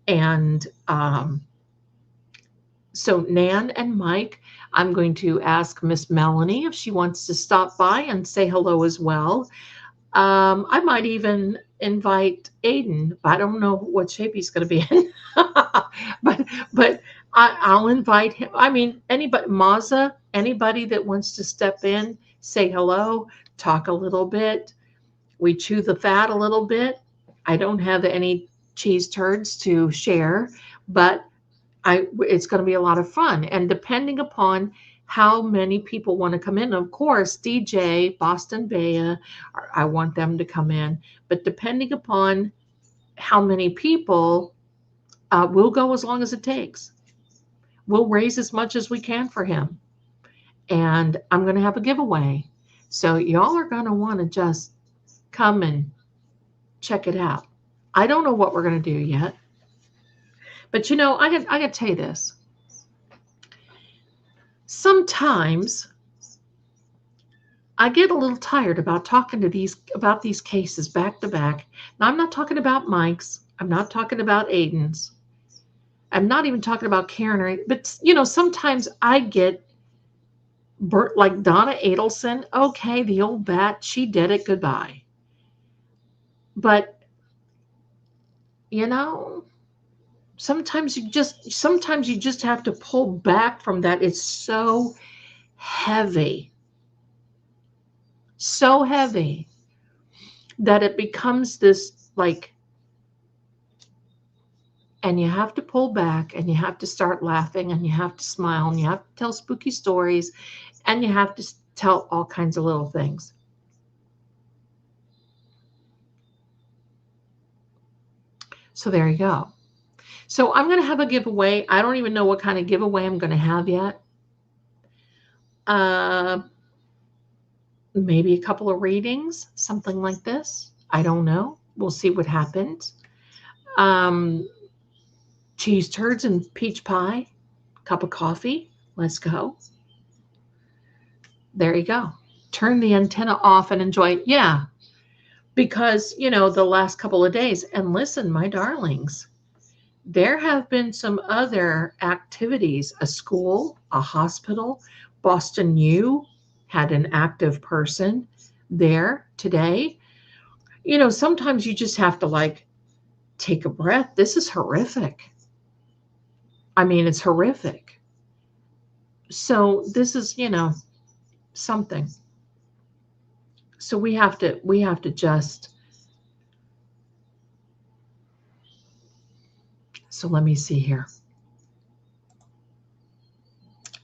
A: And so Nan and Mike, I'm going to ask Miss Melanie if she wants to stop by and say hello as well. I might even invite Aiden. I don't know what shape he's going to be in, but I'll invite him. I mean, anybody, Maza, anybody that wants to step in, say hello, talk a little bit. We chew the fat a little bit. I don't have any cheese turds to share, but it's going to be a lot of fun. And depending upon how many people want to come in, of course, DJ, Boston Bea, I want them to come in. But depending upon how many people, we'll go as long as it takes. We'll raise as much as we can for him. And I'm going to have a giveaway. So y'all are going to want to just come and check it out. I don't know what we're going to do yet. But, you know, I got to tell you this. Sometimes I get a little tired about talking to about these cases back to back. Now, I'm not talking about Mike's. I'm not talking about Aiden's. I'm not even talking about Karen. But, you know, sometimes I get burnt, like Donna Adelson. Okay, the old bat, she did it. Goodbye. But, you know, Sometimes you just have to pull back from that. It's so heavy that it becomes this like, and you have to pull back and you have to start laughing and you have to smile and you have to tell spooky stories and you have to tell all kinds of little things. So there you go. So I'm going to have a giveaway. I don't even know what kind of giveaway I'm going to have yet. Maybe a couple of readings, something like this. I don't know. We'll see what happens. Cheese turds and peach pie, cup of coffee. Let's go. There you go. Turn the antenna off and enjoy it. Yeah, because, you know, the last couple of days, and listen, my darlings, there have been some other activities, a school, a hospital. Boston U had an active person there today. You know, sometimes you just have to like take a breath. This is horrific. I mean, it's horrific. So this is, you know, something. So we have to just, so let me see here.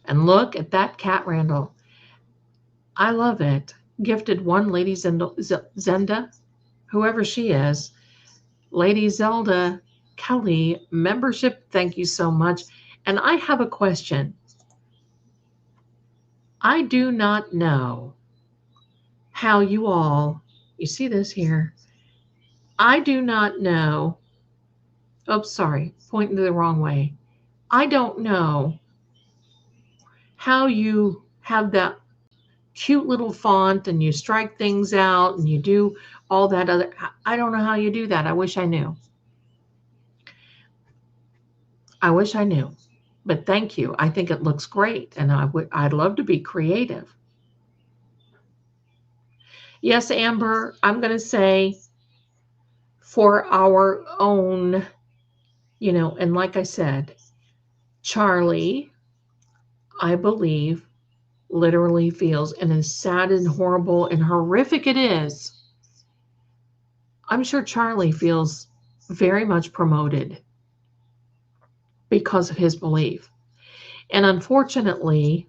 A: And look at that cat, Randall. I love it. Gifted one, Lady Zelda, whoever she is. Lady Zelda Kelly, membership, thank you so much. And I have a question. I do not know how you all, you see this here? I do not know. Oh, sorry, pointing the wrong way. I don't know how you have that cute little font and you strike things out and you do all that other. I don't know how you do that. I wish I knew. I wish I knew. But thank you. I think it looks great, and I'd love to be creative. Yes, Amber, I'm going to say for our own, you know, and like I said, Charlie, I believe, literally feels, and as sad and horrible and horrific it is, I'm sure Charlie feels very much promoted because of his belief. And unfortunately,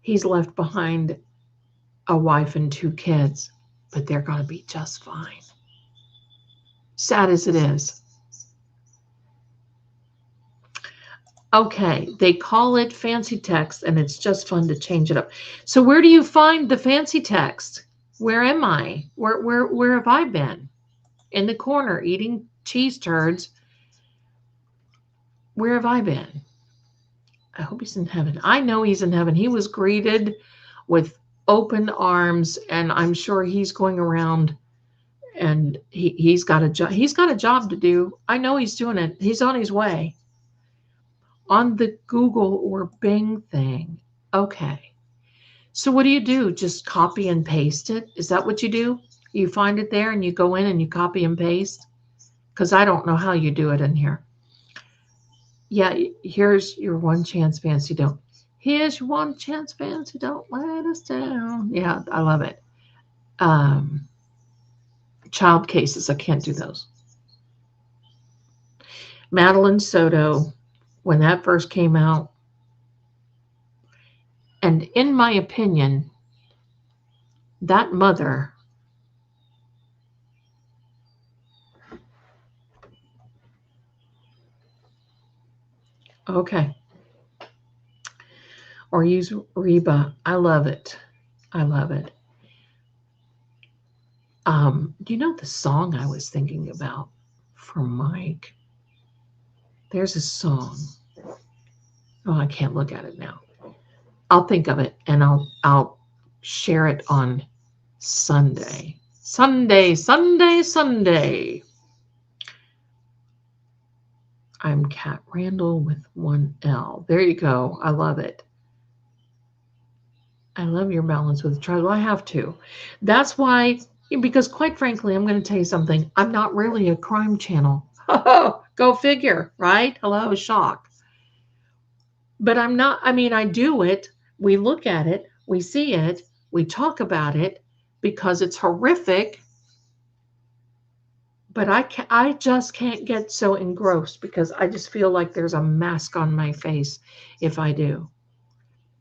A: he's left behind a wife and 2 kids, but they're going to be just fine. Sad as it is. Okay, they call it fancy text, and it's just fun to change it up. So where do you find the fancy text? Where am I? Where have I been? In the corner eating cheese turds. Where have I been? I hope he's in heaven. I know he's in heaven. He was greeted with open arms, and I'm sure he's going around and he's got a job. He's got a job to do. I know he's doing it. He's on his way. On the Google or Bing thing. Okay. So what do? Just copy and paste it? Is that what you do? You find it there and you go in and you copy and paste? Because I don't know how you do it in here. Yeah, here's your one chance, fancy don't. Here's your one chance, fancy don't let us down. Yeah, I love it. Child cases, I can't do those. Madeline Soto, when that first came out, and in my opinion, that mother, okay, or use Reba. I love it. I love it. Do you know the song I was thinking about for Mike? There's a song. Oh, I can't look at it now. I'll think of it and I'll share it on Sunday. Sunday. I'm Cat Randall with 1 L. There you go. I love it. I love your balance with Charlie. Well, I have to. That's why, because quite frankly, I'm going to tell you something. I'm not really a crime channel. Go figure, right? Hello, shock. But I'm not, I mean, I do it. We look at it, we see it, we talk about it because it's horrific. But I just can't get so engrossed because I just feel like there's a mask on my face if I do.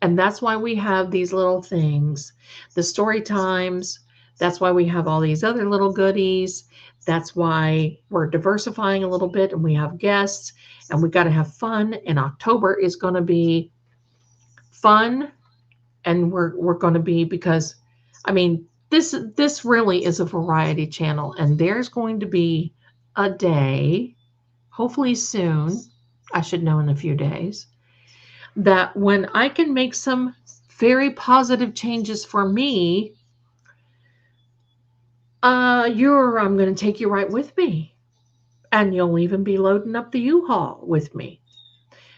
A: And that's why we have these little things, the story times. That's why we have all these other little goodies. That's why we're diversifying a little bit and we have guests and we got to have fun. And October is going to be fun. And we're going to be, because I mean, this really is a variety channel, and there's going to be a day, hopefully soon, I should know in a few days, that when I can make some very positive changes for me, I'm going to take you right with me. And you'll even be loading up the U-Haul with me.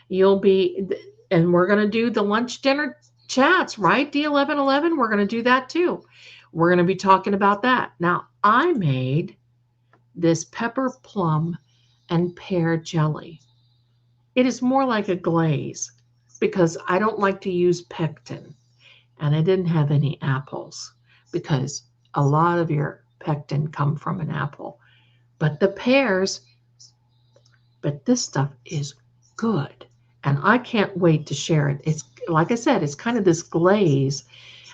A: You'll be, and we're going to do the lunch dinner chats, right? D1111, we're going to do that too. We're going to be talking about that. Now, I made this pepper, plum, and pear jelly. It is more like a glaze because I don't like to use pectin, and I didn't have any apples because a lot of your pectin come from an apple. But the pears, but this stuff is good. And I can't wait to share it. It's, like I said, it's kind of this glaze,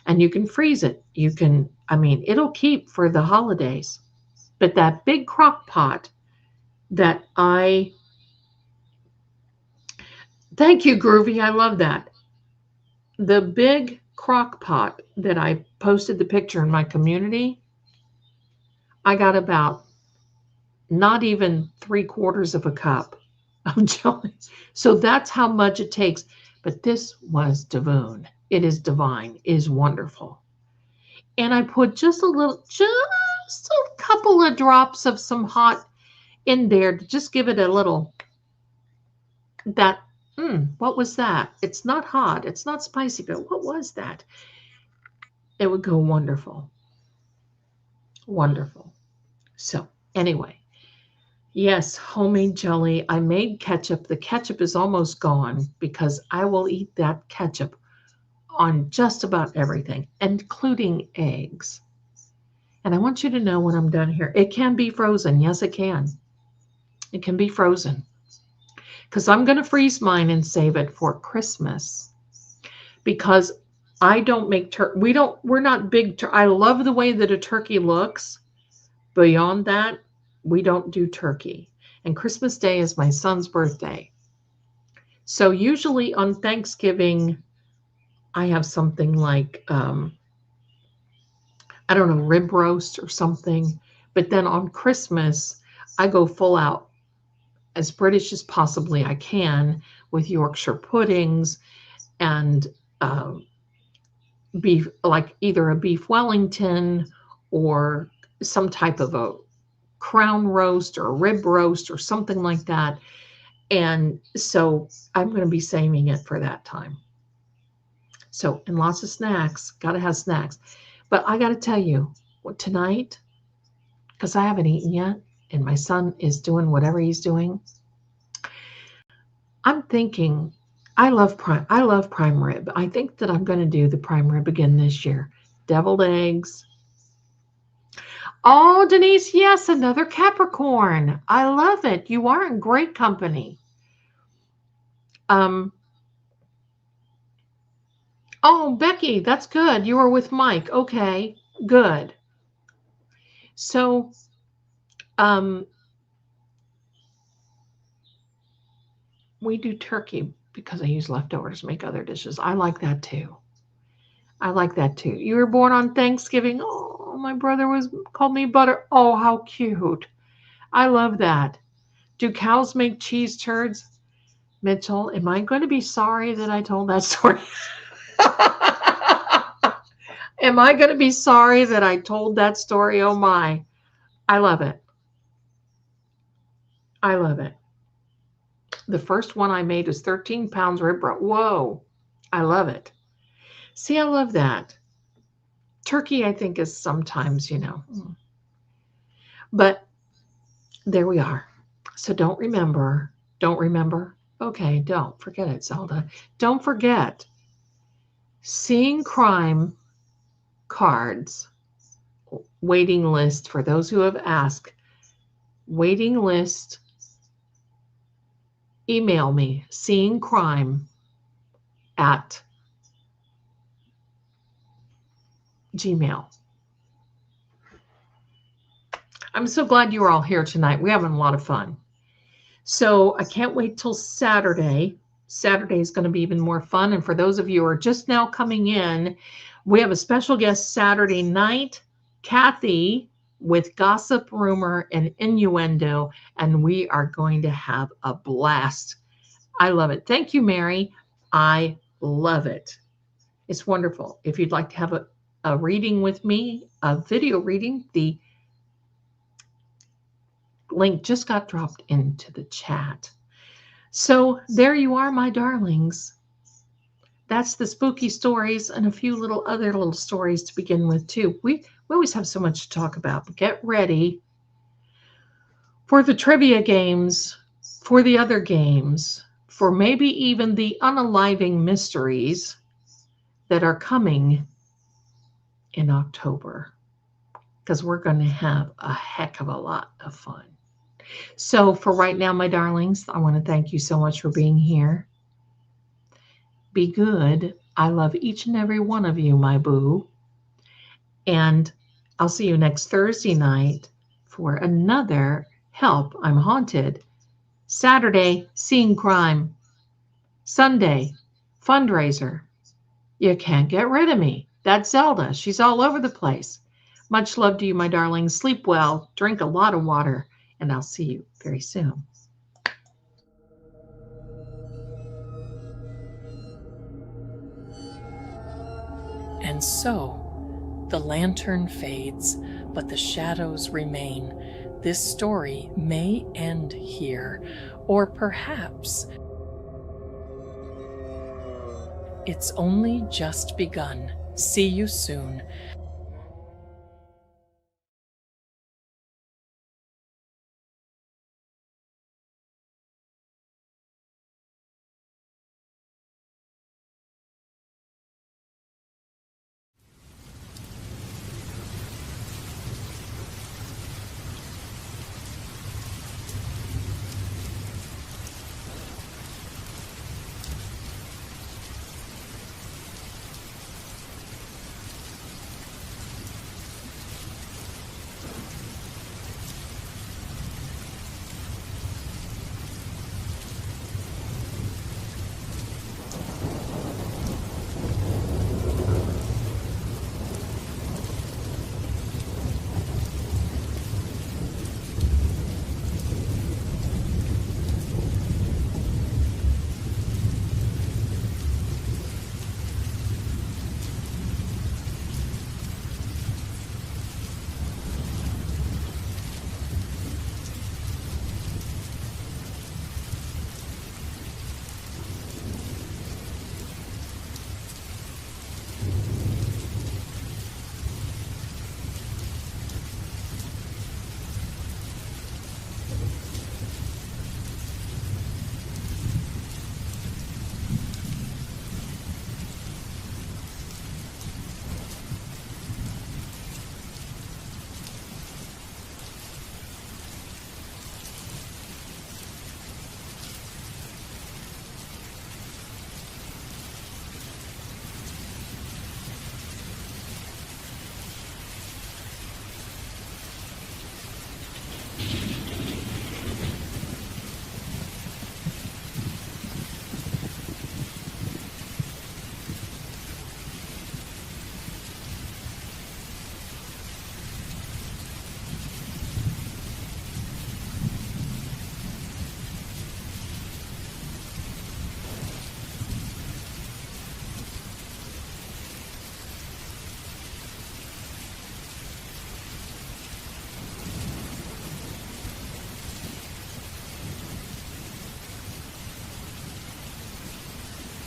A: and you can freeze it. You can, I mean, it'll keep for the holidays. But that big crock pot that thank you, Groovy, I love that. The big crock pot that I posted the picture in my community, I got about not even 3/4 of a cup of jelly. So that's how much it takes. But this was divine. It is divine. It is wonderful. And I put just a couple of drops of some hot in there to just give it a little, that, what was that? It's not hot. It's not spicy, but what was that? It would go wonderful. Wonderful. So anyway, yes, homemade jelly. I made ketchup. The ketchup is almost gone because I will eat that ketchup on just about everything, including eggs. And I want you to know when I'm done here, it can be frozen. Yes, it can. It can be frozen. Because I'm going to freeze mine and save it for Christmas. Because I don't make turkey. We're not big. I love the way that a turkey looks. Beyond that, we don't do turkey. And Christmas Day is my son's birthday. So usually on Thanksgiving, I have something like, I don't know, rib roast or something. But then on Christmas, I go full out, as British as possibly I can, with Yorkshire puddings and beef, like either a beef Wellington or some type of a crown roast or a rib roast or something like that. And so I'm going to be saving it for that time. So, and lots of snacks, got to have snacks. But I got to tell you, tonight, because I haven't eaten yet, and my son is doing whatever he's doing, I'm thinking, I love prime rib. I think that I'm going to do the prime rib again this year. Deviled eggs. Oh, Denise, yes, another Capricorn. I love it. You are in great company. Oh, Becky, that's good. You were with Mike. Okay, good. So, we do turkey because I use leftovers to make other dishes. I like that too. I like that too. You were born on Thanksgiving. Oh, my brother called me Butter. Oh, how cute. I love that. Do cows make cheese turds? Mitchell, am I going to be sorry that I told that story? Am I going to be sorry that I told that story? Oh my. I love it. I love it. The first one I made was 13 pounds rib roast. Whoa. I love it. See, I love that. Turkey, I think, is sometimes, But there we are. So don't remember. Don't remember? Okay, don't forget it, Zelda. Don't forget seeing crime cards, waiting list for those who have asked, waiting list, email me, seeing crime at Gmail. I'm so glad you're all here tonight. We're having a lot of fun. So I can't wait till Saturday. Saturday is going to be even more fun. And for those of you who are just now coming in, we have a special guest Saturday night, Kathy, with gossip, rumor, and innuendo. And we are going to have a blast. I love it. Thank you, Mary. I love it. It's wonderful. If you'd like to have a reading with me, a video reading, the link just got dropped into the chat. So there you are, my darlings. That's the spooky stories and a few other little stories to begin with too. We always have so much to talk about. Get ready for the trivia games, for the other games, for maybe even the unaliving mysteries that are coming in October, because we're going to have a heck of a lot of fun. So for right now, my darlings, I want to thank you so much for being here. Be good. I love each and every one of you, my boo. And I'll see you next Thursday night for another Help, I'm Haunted. Saturday, Seeing Crime. Sunday, Fundraiser. You can't get rid of me. That's Zelda. She's all over the place. Much love to you, my darlings. Sleep well. Drink a lot of water. And I'll see you very soon. And so, the lantern fades, but the shadows remain. This story may end here, or perhaps it's only just begun. See you soon.